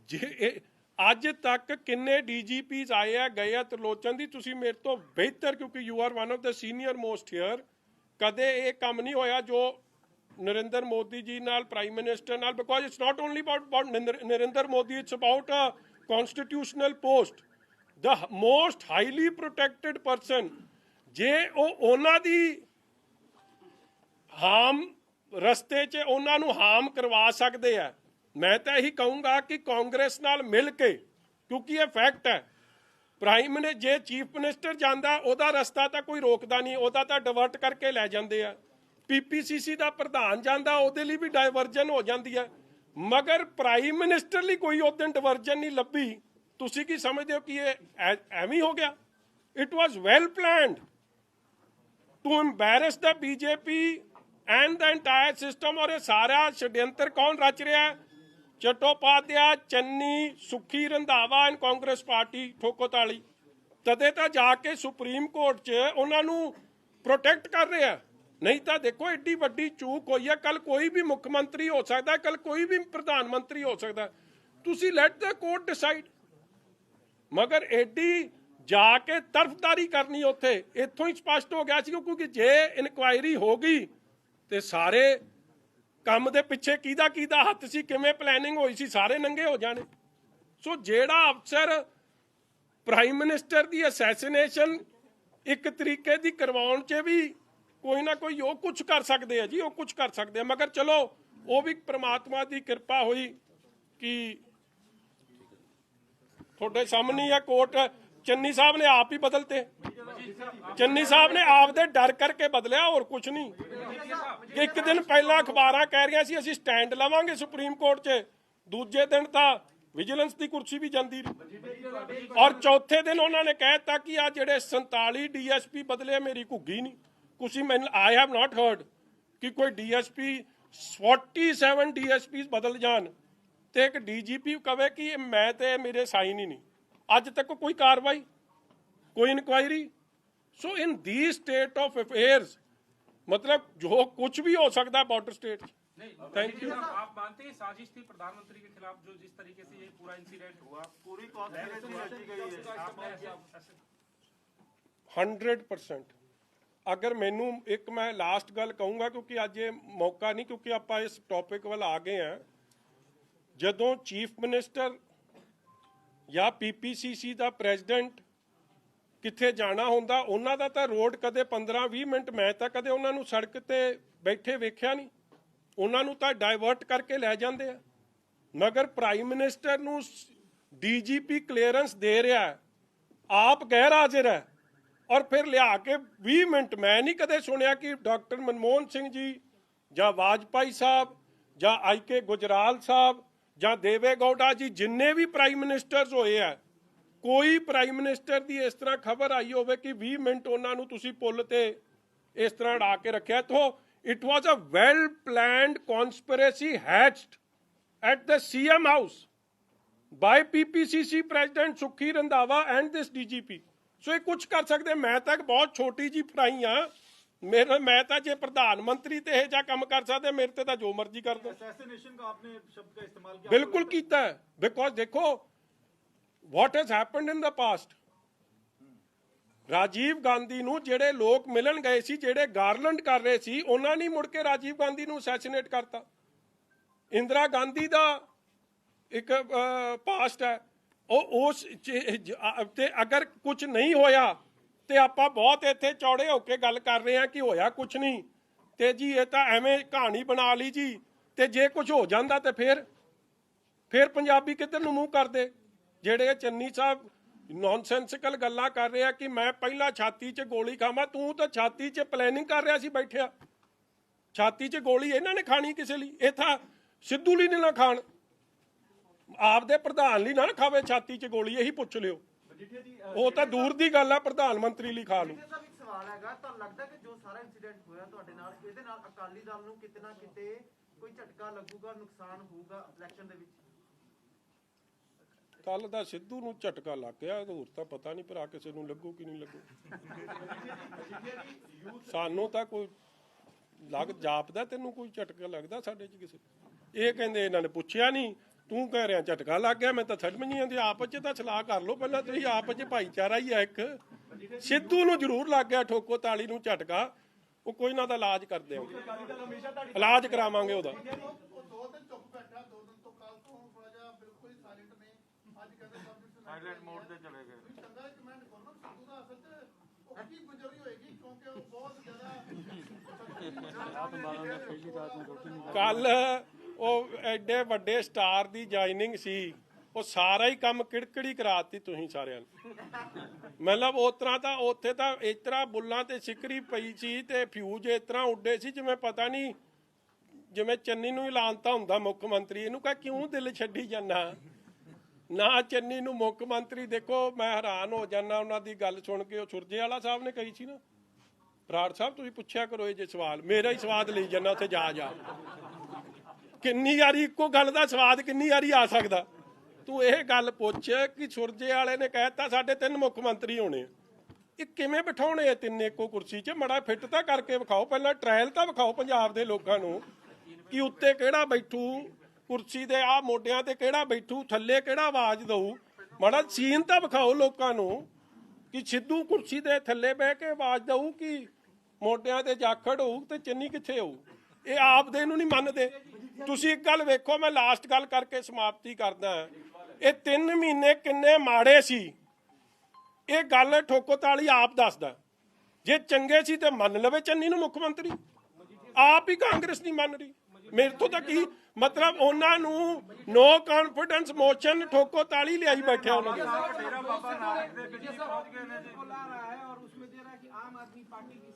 ਜੇ ਅੱਜ ਤੱਕ ਕਿੰਨੇ ਡੀਜੀਪੀਜ਼ ਆਏ ਆ ਗਏ ਆ ਤਰਲੋਚਨ ਦੀ, ਤੁਸੀਂ ਮੇਰੇ ਤੋਂ ਬਿਹਤਰ, ਕਿਉਂਕਿ you are one of the senior most here, ਕਦੇ ਇਹ ਕੰਮ ਨਹੀਂ ਹੋਇਆ ਜੋ ਨਰਿੰਦਰ ਮੋਦੀ ਜੀ ਨਾਲ, ਪ੍ਰਾਈਮ ਮਿਨਿਸਟਰ ਨਾਲ, because it's not only about Narendra Modi, it's about a constitutional post, the most highly protected person। ਜੇ ਉਹ ਉਹਨਾਂ ਦੀ ਹਾਮ ਰਸਤੇ 'ਚ ਉਹਨਾਂ ਨੂੰ ਹਾਮ ਕਰਵਾ ਸਕਦੇ ਆ, ਮੈਂ ਤਾਂ ਇਹੀ ਕਹੂੰਗਾ ਕਿ ਕਾਂਗਰਸ ਨਾਲ ਮਿਲ ਕੇ, ਕਿਉਂਕਿ ਇਹ ਫੈਕਟ ਹੈ, ਪ੍ਰਾਈਮ ਨੇ ਜੇ ਚੀਫ ਮਿਨਿਸਟਰ ਜਾਂਦਾ ਉਹਦਾ ਰਸਤਾ ਤਾਂ ਕੋਈ ਰੋਕਦਾ ਨਹੀਂ, ਉਹਦਾ ਤਾਂ ਡਿਵਰਟ ਕਰਕੇ ਲੈ ਜਾਂਦੇ ਆ। ਪੀਪੀਸੀਸੀ ਦਾ ਪ੍ਰਧਾਨ ਜਾਂਦਾ ਉਹਦੇ ਲਈ ਵੀ ਡਾਇਵਰਜਨ ਹੋ ਜਾਂਦੀ ਹੈ, ਮਗਰ ਪ੍ਰਾਈਮ ਮਿਨਿਸਟਰ ਲਈ ਕੋਈ ਉਹ ਦਿਨ ਡਿਵਰਜਨ ਨਹੀਂ ਲੱਭੀ। ਤੁਸੀਂ ਕੀ ਸਮਝਦੇ ਹੋ ਕਿ ਇਹ ਐਵੇਂ ਹੋ ਗਿਆ? It was well planned to embarrass the BJP and the entire system. ਔਰ ਇਹ ਸਾਰਾ ਛਡਯੰਤਰ ਕੌਣ ਰਚ ਰਿਹਾ? ਚਟੋਪਾਧਿਆ, ਚੰਨੀ, ਸੁਖੀ ਰੰਧਾਵਾ ਐਂਡ ਕਾਂਗਰਸ ਪਾਰਟੀ ਠੋਕੋਤਾਲੀ। ਤਦੇ ਤਾਂ ਜਾ ਕੇ ਸੁਪਰੀਮ ਕੋਰਟ 'ਚ ਉਹਨਾਂ ਨੂੰ ਪ੍ਰੋਟੈਕਟ ਕਰ ਰਿਹਾ। ਨਹੀਂ ਤਾਂ ਦੇਖੋ ਏਡੀ ਵੱਡੀ ਚੂਕ ਹੋਈ ਹੈ। ਕੱਲ ਕੋਈ ਵੀ ਮੁੱਖ ਮੰਤਰੀ ਹੋ ਸਕਦਾ, ਕੱਲ ਕੋਈ ਵੀ ਪ੍ਰਧਾਨ ਮੰਤਰੀ ਹੋ ਸਕਦਾ, ਤੁਸੀਂ ਲੈਟ ਦ ਕੋਰਟ ਡਿਸਾਈਡ। ਮਗਰ ਏਡੀ ਜਾ ਕੇ ਤਰਫਦਾਰੀ ਕਰਨੀ ਉੱਥੇ, ਇੱਥੋਂ ਹੀ ਸਪਸ਼ਟ ਹੋ ਗਿਆ ਸੀ, ਕਿਉਂਕਿ ਜੇ ਇਨਕੁਆਇਰੀ ਹੋ ਗਈ ਤੇ ਸਾਰੇ ਕੰਮ ਦੇ ਪਿੱਛੇ ਕਿਹਦਾ ਹੱਥ ਸੀ, ਕਿਵੇਂ ਪਲੈਨਿੰਗ ਹੋਈ ਸੀ, ਸਾਰੇ ਨੰਗੇ ਹੋ ਜਾਣੇ। ਸੋ ਜਿਹੜਾ ਅਫਸਰ ਪ੍ਰਾਈਮ ਮਿਨਿਸਟਰ ਦੀ ਅਸੈਸੀਨੇਸ਼ਨ ਇੱਕ ਤਰੀਕੇ ਦੀ ਕਰਵਾਉਣ 'ਚ ਵੀ ਕੋਈ ਨਾ ਕੋਈ ਉਹ ਕੁਝ ਕਰ ਸਕਦੇ ਆ ਜੀ, ਉਹ ਕੁਝ ਕਰ ਸਕਦੇ ਆ। ਮਗਰ ਚਲੋ ਉਹ ਵੀ ਪ੍ਰਮਾਤਮਾ ਦੀ ਕਿਰਪਾ ਹੋਈ ਕਿ ਤੁਹਾਡੇ ਸਾਹਮਣੇ ਆ ਕੋਰਟ, ਚੰਨੀ ਸਾਹਿਬ ਨੇ ਆਪ ਹੀ ਬਦਲਤੇ। ਚੰਨੀ ਸਾਹਿਬ ਨੇ ਆਪ ਦੇ ਡਰ ਕਰਕੇ ਬਦਲਿਆ, ਹੋਰ ਕੁਝ ਨਹੀਂ। ਇੱਕ ਦਿਨ ਪਹਿਲਾਂ ਅਖਬਾਰਾਂ ਕਹਿ ਰਹੀਆਂ ਸੀ ਅਸੀਂ ਸਟੈਂਡ ਲਵਾਂਗੇ ਸੁਪਰੀਮ ਕੋਰਟ 'ਚ, ਦੂਜੇ ਦਿਨ ਤਾਂ ਵਿਜੀਲੈਂਸ ਦੀ ਕੁਰਸੀ ਵੀ ਜਾਂਦੀ ਰਹੀ, ਔਰ ਚੌਥੇ ਦਿਨ ਉਹਨਾਂ ਨੇ ਕਹਿ ਦਿੱਤਾ ਕਿ ਆ ਜਿਹੜੇ 47 ਡੀਐਸਪੀ ਬਦਲੇ ਮੇਰੀ ਘੁੱਗੀ ਨਹੀਂ। ਤੁਸੀਂ ਆਈ ਹੈਵ ਨਾਟ ਹਰਡ ਕਿ ਕੋਈ ਡੀਐਸਪੀ 47 ਡੀਐਸਪੀ ਬਦਲ ਜਾਣ ਤੇ ਇੱਕ ਡੀਜੀਪੀ ਕਵੇ ਕਿ ਮੈਂ ਤੇ ਮੇਰੇ ਸਾਈਨ ਹੀ ਨਹੀਂ। ਅੱਜ ਤੱਕ ਕੋਈ ਕਾਰਵਾਈ, ਕੋਈ inquiry. So in the state of ਅਫੇਅर्स मतलब जो कुछ भी हो सकता है बॉर्डर स्टेट। Thank you. आप मानते हैं साजिश थी प्रधानमंत्री के खिलाफ, जो जिस तरीके से ये पूरा इंसिडेंट हुआ, पूरी 100%। अगर मैनू एक मैं लास्ट गल कहूँगा, क्योंकि अज ये मौका नहीं, क्योंकि आप इस टॉपिक वाल आ गए हैं। जदों चीफ मिनिस्टर या PPCC का प्रेजिडेंट किथे जाना होंदा, उन्हां दा तां रोड कदे 15-20 मिनट मैं तां कदे उन्हां नूं सड़क ते बैठे वेख्या नहीं। उन्हां नूं तां डाइवर्ट करके लै जांदे आ। मगर प्राइम मिनिस्टर नूं DGP क्लीयरेंस दे रहा है, आप गैर हाजिर है, और फिर लिया के 20 मिनट मैं नहीं कदे सुनिया कि डॉक्टर मनमोहन सिंह जी जां वाजपेयी साहब जां IK गुजराल साहब जां देवे गौड़ा जी, जिन्ने भी प्राइम मिनिस्टर्स होए है, कोई प्राइम मिनिस्टर की इस तरह खबर आई हो कि 20 मिनट उन्होंने तुसी पुल ते इस तरह अड़ा के रखा। तो it was a well planned conspiracy hatched at the CM house by PPCC President Sukhi Randhawa and this DGP। ਸੋ ਇਹ ਕੁਝ ਕਰ ਸਕਦੇ। ਮੈਂ ਤਾਂ ਇੱਕ ਬਹੁਤ ਛੋਟੀ ਜੀ ਫਰਾਈ ਆ, ਮੈਂ ਤਾਂ ਜੇ ਪ੍ਰਧਾਨ ਮੰਤਰੀ ਤੇ ਇਹ ਜਿਹਾ ਕੰਮ ਕਰ ਸਕਦੇ, ਮੇਰੇ ਤੇ ਤਾਂ ਜੋ ਮਰਜ਼ੀ ਕਰ ਦੋ। असैसिनेशन का आपने शब्द का इस्तेमाल किया, ਬਿਲਕੁਲ ਕੀਤਾ ਹੈ, ਬਿਕੋਜ਼ ਦੇਖੋ ਵਾਟ has happened in the past. Rajiv Gandhi ਨੂੰ ਜਿਹੜੇ ਲੋਕ ਮਿਲਣ ਗਏ ਸੀ, ਜਿਹੜੇ ਗਾਰਲੈਂਡ ਕਰ ਰਹੇ ਸੀ, ਉਹਨਾਂ ਨੇ ਮੁੜ ਕੇ ਰਾਜੀਵ ਗਾਂਧੀ ਨੂੰ ਅਸੈਸੀਨੇਟ ਕਰਤਾ। ਇੰਦਰਾ ਗਾਂਧੀ ਦਾ ਇੱਕ ਪਾਸਟ ਹੈ, ਉਹ ਉਸ ਤੇ ਅਗਰ ਕੁਝ ਨਹੀਂ ਹੋਇਆ ਤੇ ਆਪਾਂ ਬਹੁਤ ਇੱਥੇ ਚੌੜੇ ਹੋ ਕੇ ਗੱਲ ਕਰ ਰਹੇ ਹਾਂ ਕਿ ਹੋਇਆ ਕੁਝ ਨਹੀਂ, ਤੇ ਜੀ ਇਹ ਤਾਂ ਐਵੇਂ ਕਹਾਣੀ ਬਣਾ ਲਈ ਜੀ, ਤੇ ਜੇ ਕੁਝ ਹੋ ਜਾਂਦਾ ਤੇ ਫਿਰ ਪੰਜਾਬੀ ਕਿੱਧਰ ਨੂੰ ਮੂੰਹ ਕਰਦੇ। ਜਿਹੜੇ ਚੰਨੀ ਸਾਹਿਬ ਨੌਨਸੈਂਸਿਕਲ ਗੱਲਾਂ ਕਰ ਰਹੇ ਆ ਕਿ ਮੈਂ ਪਹਿਲਾਂ ਛਾਤੀ 'ਚ ਗੋਲੀ ਖਾਵਾਂ, ਤੂੰ ਤਾਂ ਛਾਤੀ 'ਚ ਪਲੈਨਿੰਗ ਕਰ ਰਿਹਾ ਸੀ ਬੈਠਿਆ। ਛਾਤੀ 'ਚ ਗੋਲੀ ਇਹਨਾਂ ਨੇ ਖਾਣੀ ਕਿਸੇ ਲਈ, ਇਹ ਤਾਂ ਸਿੱਧੂ ਲਈ ਨਾ ਖਾਣ, ਆਪਦੇ ਪ੍ਰਧਾਨ ਲਈ ਨਾ ਖਾਵੇ ਛਾਤੀ 'ਚ ਗੋਲੀ, ਇਹੀ ਪੁੱਛ ਲਿਓ। ਉਹ ਤਾਂ ਦੂਰ ਦੀ ਗੱਲ ਆ, ਪ੍ਰਧਾਨ ਮੰਤਰੀ ਲਈ ਖਾ ਲੂ। ਸਾਹਿਬ ਇੱਕ ਸਵਾਲ ਹੈਗਾ, ਤਾਂ ਲੱਗਦਾ ਕਿ ਜੋ ਸਾਰਾ ਇਨਸੀਡੈਂਟ ਹੋਇਆ ਤੁਹਾਡੇ ਨਾਲ, ਇਹਦੇ ਨਾਲ ਅਕਾਲੀ ਦਲ ਨੂੰ ਕਿਤੇ ਨਾ ਕਿਤੇ ਕੋਈ ਝਟਕਾ ਲੱਗੂਗਾ, ਨੁਕਸਾਨ ਹੋਊਗਾ ਇਲੈਕਸ਼ਨ ਦੇ ਵਿੱਚ? ਕੱਲ ਦਾ ਸਿੱਧੂ ਨੂੰ ਝਟਕਾ ਲੱਗ ਗਿਆ, ਹੋਰ ਤਾਂ ਪਤਾ ਨਹੀਂ ਭਰਾ ਕਿਸੇ ਨੂੰ ਲੱਗੂ ਕਿ ਨਹੀਂ ਲੱਗੂ। ਸਾਨੂੰ ਤਾਂ ਕੋਈ ਜਾਪਦਾ, ਤੈਨੂੰ ਕੋਈ ਝਟਕਾ ਲੱਗਦਾ ਸਾਡੇ 'ਚ ਕਿਸੇ? ਇਹ ਕਹਿੰਦੇ ਇਹਨਾਂ ਨੇ ਪੁੱਛਿਆ ਨਹੀਂ, ਤੂੰ ਕਹਿ ਰਿਹਾ ਝਟਕਾ ਲੱਗ ਗਿਆ। ਮੈਂ ਤਾਂ ਸਮਝ ਨਹੀਂ ਆਉਂਦੀ, ਆਪਸ 'ਚ ਤਾਂ ਸਲਾਹ ਕਰ ਲਓ ਪਹਿਲਾਂ ਤੁਸੀਂ, ਆਪਸ 'ਚ ਭਾਈਚਾਰਾ ਹੀ ਹੈ ਇੱਕ। ਸਿੱਧੂ ਨੂੰ ਜ਼ਰੂਰ ਲੱਗ ਗਿਆ ਠੋਕੋ ਤਾਲੀ ਨੂੰ ਝਟਕਾ, ਉਹ ਕੋਈ ਨਾ ਦਾ ਇਲਾਜ ਕਰਦੇ ਆ, ਇਲਾਜ ਕਰਾਵਾਂਗੇ ਉਹਦਾ। ਸਾਇਲੈਂਟ ਮੋਡ ਤੇ ਚਲੇ ਗਏ। ਕੱਲ ਉਹ ਐਡੇ ਵੱਡੇ ਸਟਾਰ ਦੀ ਜੁਆਇਨਿੰਗ ਸੀ, ਉਹ ਸਾਰਾ ਹੀ ਕੰਮ ਕਿੜਕੜੀ ਕਰਾਤੀ ਤੁਸੀਂ ਸਾਰਿਆਂ ਨੇ। ਮਤਲਬ ਉਸ ਤਰ੍ਹਾਂ ਤਾਂ ਉੱਥੇ ਤਾਂ ਇਸ ਤਰ੍ਹਾਂ ਬੁੱਲਾਂ ਤੇ ਸਿਕਰੀ ਪਈ ਸੀ ਤੇ ਫਿਊਜ਼ ਇਸ ਤਰ੍ਹਾਂ ਉੱਡੇ ਸੀ ਜਿਵੇਂ ਪਤਾ ਨਹੀਂ, ਜਿਵੇਂ ਚੰਨੀ ਨੂੰ ਐਲਾਨਤਾ ਹੁੰਦਾ ਮੁੱਖ ਮੰਤਰੀ। ਇਹਨੂੰ ਕਹ ਕਿਉਂ ਦਿਲ ਛੱਡੀ ਜਾਂਦਾ ਨਾ ਚੰਨੀ ਨੂੰ ਮੁੱਖ ਮੰਤਰੀ। ਦੇਖੋ ਮੈਂ ਹੈਰਾਨ ਹੋ ਜਾਂਦਾ ਉਹਨਾਂ ਦੀ ਗੱਲ ਸੁਣ ਕੇ। ਉਹ ਸੁਰਜੇਵਾਲਾ ਸਾਹਿਬ ਨੇ ਕਹੀ ਸੀ ਨਾ, ਬਰਾੜ ਸਾਹਿਬ ਤੁਸੀਂ ਪੁੱਛਿਆ ਕਰੋ ਇਹ ਜੇ ਸਵਾਲ, ਮੇਰਾ ਹੀ ਸਵਾਦ ਲਈ ਜਾਂਦਾ ਉੱਥੇ ਜਾ ਕਿੰਨੀ ਵਾਰੀ ਇੱਕੋ ਗੱਲ ਦਾ ਸਵਾਦ ਕਿੰਨੀ ਵਾਰੀ ਆ ਸਕਦਾ। ਤੂੰ ਇਹ ਗੱਲ ਪੁੱਛ ਕਿ ਸੁਰਜੇ ਵਾਲੇ ਨੇ ਕਹਿਤਾ ਸਾਡੇ 3 ਮੁੱਖ ਮੰਤਰੀ ਹੋਣੇ, ਇਹ ਕਿਵੇਂ ਬਿਠਾਉਣੇ ਆ 3 ਇੱਕੋ ਕੁਰਸੀ 'ਚ? ਮੜਾ ਫਿੱਟ ਤਾਂ ਕਰਕੇ ਵਿਖਾਓ, ਪਹਿਲਾਂ ਟ੍ਰਾਇਲ ਤਾਂ ਵਿਖਾਓ ਪੰਜਾਬ ਦੇ ਲੋਕਾਂ ਨੂੰ ਕਿ ਉੱਤੇ ਕਿਹੜਾ ਬੈਠੂ, ਕੁਰਸੀ ਦੇ ਆ ਮੋਢਿਆਂ ਤੇ ਕਿਹੜਾ ਬੈਠੂ, ਥੱਲੇ ਕਿਹੜਾ ਆਵਾਜ਼ ਦਊ। ਮਾੜਾ ਸੀਨ ਤਾਂ ਵਿਖਾਓ ਲੋਕਾਂ ਨੂੰ ਕਿ ਸਿੱਧੂ ਕੁਰਸੀ ਦੇ ਥੱਲੇ ਬਹਿ ਕੇ ਆਵਾਜ਼ ਦਊ ਕਿ ਮੋਢਿਆਂ ਤੇ ਜਾਖੜ ਹੋਊ ਤੇ ਚੰਨੀ ਕਿੱਥੇ ਹੋਊ। ਇਹ ਆਪ ਦੇ ਨੂੰ ਨਹੀਂ ਮੰਨਦੇ। ਤੁਸੀਂ ਇੱਕ ਗੱਲ ਵੇਖੋ, ਮੈਂ ਲਾਸਟ ਗੱਲ ਕਰਕੇ ਸਮਾਪਤੀ ਕਰਦਾ। ਇਹ 3 ਮਹੀਨੇ ਕਿੰਨੇ ਮਾੜੇ ਸੀ, ਇਹ ਗੱਲ ਠੋਕੋ ਤਾਲੀ ਆਪ ਦੱਸਦਾ। ਜੇ ਚੰਗੇ ਸੀ ਤੇ ਮੰਨ ਲਵੇ ਚੰਨੀ ਨੂੰ ਮੁੱਖ ਮੰਤਰੀ, ਆਪ ਹੀ ਕਾਂਗਰਸ ਨਹੀਂ ਮੰਨ ਰਹੀ। ਮੇਰੇ ਤੋਂ ਤਾਂ ਕੀ ਮਤਲਬ, ਉਹਨਾਂ ਨੂੰ ਨੋ ਕੌਨਫੀਡੈਂਸ ਮੋਸ਼ਨ ਠੋਕੋ ਤਾਲੀ ਲਿਆਈ ਬੈਠਿਆ ਉਹਨਾਂ ਦੇ। डेरा बाबा नानक ਦੇ ਵਿੱਚ ਪਹੁੰਚ ਗਏ ਨੇ ਜੀ। बुला रहा है और उसमें दे रहा है कि आम आदमी पार्टी की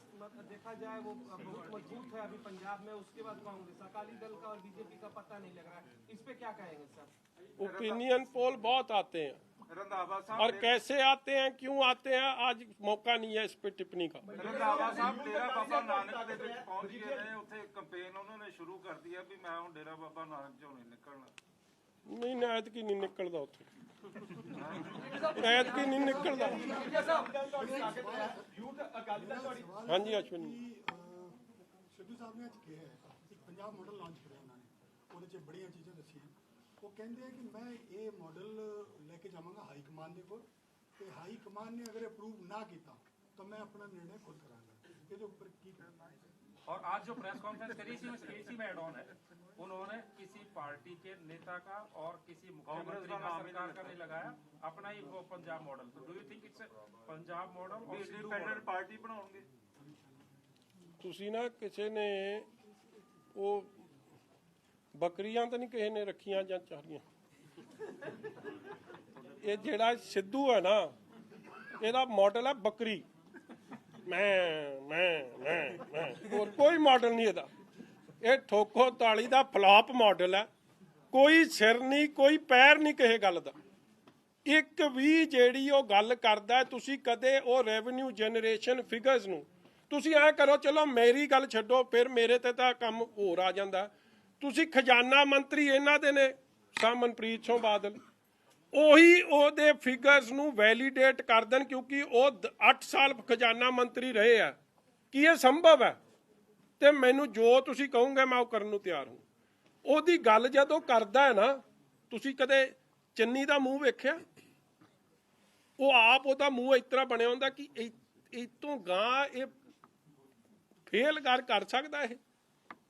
देखा जाए वो बहुत मजबूत है अभी पंजाब में, उसके बाद कांग्रेस, अकाली दल का और बीजेपी का पता नहीं लग रहा है। इस पे क्या कहेंगे सर? ओपिनियन पोल बहुत आते हैं रंधावा और साहब कैसे आते हैं, क्यों आते हैं, आज मौका नहीं है इस पे टिप्पणी का। ਰੰਧਾਵਾ ਸਾਹਿਬ ਡੇਰਾ ਬਾਬਾ ਨਾਨਕ ਦੇ ਵਿੱਚ ਪਹੁੰਚ ਗਏ ਨੇ। ਉੱਥੇ ਕੰਪੇਨ ਉਹਨਾਂ ਨੇ ਸ਼ੁਰੂ ਕਰਤੀ ਹੈ ਵੀ ਮੈਂ ਹੁਣ ਡੇਰਾ ਬਾਬਾ ਨਾਨਕ ਚੋਂ ਨਹੀਂ ਨਿਕਲਣਾ। ਨਹੀਂ ਨਾ ਐਤਕੀ ਨਹੀਂ ਨਿਕਲਦਾ ਉੱਥੇ, ਐਤਕੀ ਨਹੀਂ ਨਿਕਲਦਾ। ਹਾਂਜੀ ਅਸ਼ਵਨੀ ਸਿੱਧੂ ਸਾਹਿਬ ਨੇ ਅੱਜ ਕਿਹਾ ਹੈ ਇੱਕ ਪੰਜਾਬ ਮਾਡਲ ਲਾਂਚ ਕਰਿਆ ਉਹਨਾਂ ਨੇ, ਉਹਦੇ 'ਚ ਬੜੀਆਂ ਚੀਜ਼ਾਂ ਦੱਸੀਆਂ। ਉਹ ਕਹਿੰਦੇ ਕਿ ਮੈਂ ਇਹ ਮਾਡਲ ਲੈ ਕੇ ਜਾਵਾਂਗਾ ਹਾਈ ਕਮਾਨ ਦੇ ਕੋਲ, ਤੇ ਹਾਈ ਕਮਾਨ ਨੇ ਅਗਰ ਅਪਰੂਵ ਨਾ ਕੀਤਾ ਤਾਂ ਮੈਂ ਆਪਣਾ ਨਿਰਣय खुद करांगा। ਇਹਦੇ ਉੱਪਰ ਕੀ ਕਰਨਾ ਹੈ? और आज जो प्रेस कॉन्फ्रेंस करी थी उसमें इसी में ऐड ऑन है, उन्होंने किसी पार्टी के नेता का और किसी मुख्यमंत्री का, सरकार का नहीं लगाया, अपना ही वो पंजाब मॉडल। तो do you think it's Punjab model और सिद्धू ਇੰਡੀਪੈਂਡੈਂਟ मॉडल? ਪਾਰਟੀ ਬਣਾਉਣਗੇ। ਤੁਸੀਂ ਨਾ ਕਿਸੇ ਨੇ ਉਹ ਬੱਕਰੀਆਂ ਤਾਂ ਨਹੀਂ ਕਿਸੇ ਨੇ ਰੱਖੀਆਂ ਜਾਂ ਚਾਰੀਆਂ। ਇਹ ਜਿਹੜਾ ਸਿੱਧੂ ਹੈ ਨਾ, ਇਹਦਾ ਮਾਡਲ ਹੈ ਬੱਕਰੀ। ਮੈਂ ਹੋਰ ਕੋਈ ਮਾਡਲ ਨਹੀਂ ਇਹਦਾ। ਇਹ ਠੋਕੋ ਤਾਲੀ ਦਾ ਫਲਾਪ ਮਾਡਲ ਹੈ। ਕੋਈ ਸਿਰ ਨਹੀਂ, ਕੋਈ ਪੈਰ ਨਹੀਂ ਕਿਸੇ ਗੱਲ ਦਾ। ਇੱਕ ਵੀ ਜਿਹੜੀ ਉਹ ਗੱਲ ਕਰਦਾ, ਤੁਸੀਂ ਕਦੇ ਉਹ ਰੈਵਨਿਊ ਜਨਰੇਸ਼ਨ ਫਿਗਰਸ ਨੂੰ ਤੁਸੀਂ ਐ ਕਰੋ, ਚਲੋ ਮੇਰੀ ਗੱਲ ਛੱਡੋ, ਫਿਰ ਮੇਰੇ ਤੇ ਤਾਂ ਕੰਮ ਹੋਰ ਆ ਜਾਂਦਾ। ਤੁਸੀਂ ਖਜ਼ਾਨਾ ਮੰਤਰੀ ਇਹਨਾਂ ਦੇ ਨੇ, ਮਨਪ੍ਰੀਤ ਸਿੰਘ ਬਾਦਲ, ਉਹੀ ਉਹਦੇ ਫਿਗਰਸ ਨੂੰ ਵੈਲੀਡੇਟ ਕਰ ਦੇਣ, ਕਿਉਂਕਿ ਉਹ 8 ਸਾਲ ਖਜ਼ਾਨਾ ਮੰਤਰੀ ਰਹੇ ਆ। ਕੀ ਇਹ ਸੰਭਵ ਹੈ? ਤੇ ਮੈਨੂੰ ਜੋ ਤੁਸੀਂ ਕਹੋਗੇ ਮੈਂ ਉਹ ਕਰਨ ਨੂੰ ਤਿਆਰ ਹਾਂ। ਉਹਦੀ ਗੱਲ ਜਦੋਂ ਕਰਦਾ ਹੈ ਨਾ, ਤੁਸੀਂ ਕਦੇ ਚੰਨੀ ਦਾ ਮੂੰਹ ਵੇਖਿਆ? ਉਹ ਆਪ ਉਹਦਾ ਮੂੰਹ ਇਸ ਤਰ੍ਹਾਂ ਬਣਿਆ ਹੁੰਦਾ ਕਿ ਇਹ ਤੋਂ ਗਾਂ ਇਹ ਫੇਲ ਕਰ ਸਕਦਾ ਇਹ।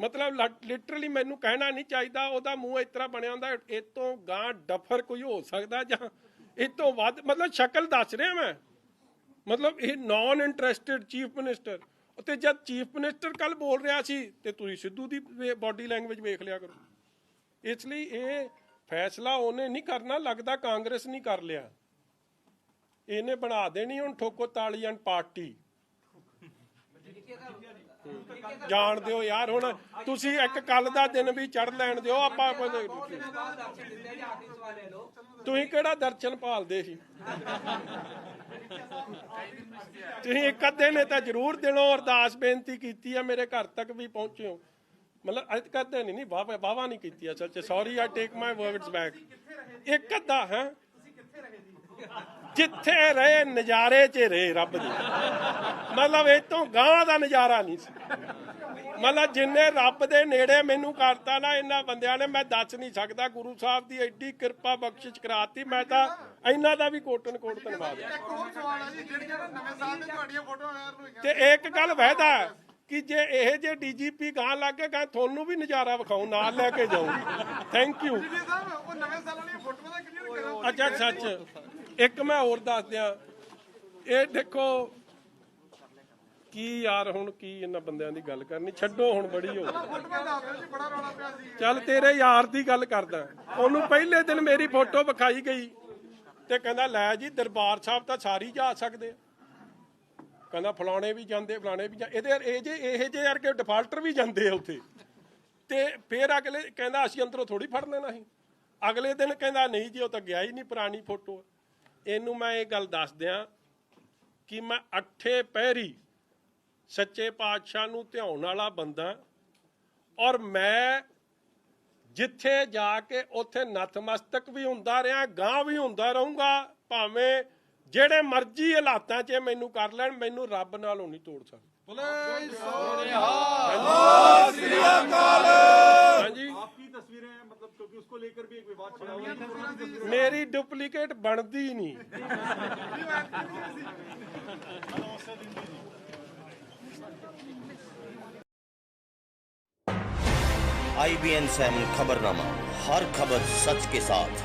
ਮਤਲਬ ਲਿਟਰਲੀ ਮੈਨੂੰ ਕਹਿਣਾ ਨਹੀਂ ਚਾਹੀਦਾ, ਉਹਦਾ ਮੂੰਹ ਇਸ ਤਰ੍ਹਾਂ ਬਣਿਆ ਹੁੰਦਾ ਇਹ ਤੋਂ ਗਾਂ ਡਫਰ ਕੋਈ ਹੋ ਸਕਦਾ ਜਾਂ ਇਹ ਤੋਂ ਵੱਧ। ਮਤਲਬ ਸ਼ਕਲ ਦੱਸ ਰਿਹਾ ਮੈਂ, ਮਤਲਬ ਇਹ ਨਾਨ ਇੰਟਰਸਟਿਡ ਚੀਫ ਮਿਨਿਸਟਰ। ਤੇ ਜਦ ਚੀਫ ਮਿਨਿਸਟਰ ਕੱਲ ਬੋਲ ਰਿਹਾ ਸੀ ਤੇ ਤੁਸੀਂ ਸਿੱਧੂ ਦੀ ਬਾਡੀ ਲੈਂਗੁਏਜ ਵੇਖ ਲਿਆ ਕਰੋ। ਇਸ ਲਈ ਇਹ ਫੈਸਲਾ ਉਹਨੇ ਨਹੀਂ ਕਰਨਾ, ਲੱਗਦਾ ਕਾਂਗਰਸ ਨਹੀਂ ਕਰ ਲਿਆ, ਇਹਨੇ ਬਣਾ ਦੇਣੀ ਹੁਣ ਠੋਕੋ ਤਾਲੀ ਐਂਡ ਪਾਰਟੀ। ਜਾਣ ਦਿਓ ਯਾਰ, ਹੁਣ ਤੁਸੀਂ ਇੱਕ ਕੱਲ ਦਾ ਦਿਨ ਵੀ ਚੜ ਲੈਣ ਦਿਓ। ਆਪਾਂ ਤੁਸੀਂ ਕਿਹੜਾ ਦਰਸ਼ਨ ਭਾਲਦੇ ਸੀ? ਤੁਸੀਂ ਇੱਕ ਅੱਧੇ ਨੇ ਤਾਂ ਜ਼ਰੂਰ ਦਿਲੋਂ ਅਰਦਾਸ ਬੇਨਤੀ ਕੀਤੀ ਹੈ, ਮੇਰੇ ਘਰ ਤੱਕ ਵੀ ਪਹੁੰਚੇ ਹੋ। ਮਤਲਬ ਅੱਜ ਕਰਦੇ ਨਹੀਂ ਵਾਵਾ ਨਹੀਂ ਕੀਤੀ ਅਸਲ 'ਚ। ਸੌਰੀ, ਆਈ ਟੇਕ ਮਾਈ ਵਰਡਸ ਬੈਕ। ਇੱਕ ਅੱਧਾ ਹੈ ਜਿੱਥੇ ਰਹੇ ਨਜ਼ਾਰੇ 'ਚ ਰਹੇ ਰੱਬ ਦੇ। ਮਤਲਬ ਇਹ ਤੋਂ ਗਾਂ ਦਾ ਨਜ਼ਾਰਾ ਨਹੀਂ ਸੀ। ਮਤਲਬ ਜਿੰਨੇ ਰੱਬ ਦੇ ਨੇੜੇ ਮੈਨੂੰ ਕਰਤਾ ਨਾ ਇਹਨਾਂ ਬੰਦਿਆਂ ਨੇ, ਮੈਂ ਦੱਸ ਨਹੀਂ ਸਕਦਾ। ਗੁਰੂ ਸਾਹਿਬ ਦੀ ਐਡੀ ਕਿਰਪਾ ਬਖਸ਼ਿਸ਼ ਕਰਾਤੀ, ਮੈਂ ਤਾਂ ਇਹਨਾਂ ਦਾ ਵੀ ਕੋਟਨ ਕੋਟ ਧੰਨਵਾਦ। ਤੇ ਇੱਕ ਗੱਲ ਵਹਿਦਾ ਕਿ ਜੇ ਇਹ ਜੇ ਡੀਜੀਪੀ ਗਾਂ ਲੱਗ ਕੇ ਗਾਂ ਤੁਹਾਨੂੰ ਵੀ ਨਜ਼ਾਰਾ ਵਿਖਾਉ, ਨਾਲ ਲੈ ਕੇ ਜਾਊਂਗੀ। Thank you. ਅੱਛਾ ਸੱਚ ਇੱਕ ਮੈਂ ਹੋਰ ਦੱਸ ਦਿਆਂ, ਇਹ ਦੇਖੋ ਕੀ ਯਾਰ, ਹੁਣ ਕੀ ਇਹਨਾਂ ਬੰਦਿਆਂ ਦੀ ਗੱਲ ਕਰਨੀ, ਛੱਡੋ ਹੁਣ, ਬੜੀ ਹੋ ਚੱਲ ਤੇਰੇ ਯਾਰ ਦੀ ਗੱਲ ਕਰਦਾ। ਉਹਨੂੰ ਪਹਿਲੇ ਦਿਨ ਮੇਰੀ ਫੋਟੋ ਵਿਖਾਈ ਗਈ ਤੇ ਕਹਿੰਦਾ ਲੈ ਜੀ ਦਰਬਾਰ ਸਾਹਿਬ ਤਾਂ ਸਾਰੀ ਜਾ ਸਕਦੇ ਆ। ਕਹਿੰਦਾ ਫਲਾਣੇ ਵੀ ਜਾਂਦੇ, ਫਲਾਣੇ ਵੀ ਇਹਦੇ ਇਹ ਜੇ ਯਾਰ ਕਿ ਡਿਫਾਲਟਰ ਵੀ ਜਾਂਦੇ ਆ ਉੱਥੇ। ਤੇ ਫਿਰ ਅਗਲੇ ਕਹਿੰਦਾ ਅਸੀਂ ਅੰਦਰੋਂ ਥੋੜੀ ਫੜ ਲੈਣਾ ਸੀ। ਅਗਲੇ ਦਿਨ ਕਹਿੰਦਾ ਨਹੀਂ ਜੀ ਉਹ ਤਾਂ ਗਿਆ ਹੀ ਨਹੀਂ, ਪੁਰਾਣੀ ਫੋਟੋ। ਇਹਨੂੰ ਮੈਂ ਇਹ ਗੱਲ ਦੱਸ ਦਿਆਂ ਕਿ ਮੈਂ 8 ਪਹਿਰੀ ਸੱਚੇ ਪਾਤਸ਼ਾਹ ਨੂੰ ਧਿਆਉਣ ਵਾਲਾ ਬੰਦਾ, ਔਰ ਮੈਂ ਜਿੱਥੇ ਜਾ ਕੇ ਉੱਥੇ ਨਤਮਸਤਕ ਵੀ ਹੁੰਦਾ ਰਿਹਾ, ਗਾਂ ਵੀ ਹੁੰਦਾ ਰਹੂੰਗਾ। ਭਾਵੇਂ ਜਿਹੜੇ ਮਰਜ਼ੀ ਹਾਲਾਤਾਂ 'ਚ ਮੈਨੂੰ ਕਰ ਲੈਣ, ਮੈਨੂੰ ਰੱਬ ਨਾਲੋਂ ਨਹੀਂ ਤੋੜ ਸਕਦਾ। ਹਾਂਜੀ, ਮੇਰੀ ਡੁਪਲੀਕੇਟ ਬਣਦੀ ਨਹੀਂ। IBN 7 खबरनामा, हर खबर सच के साथ।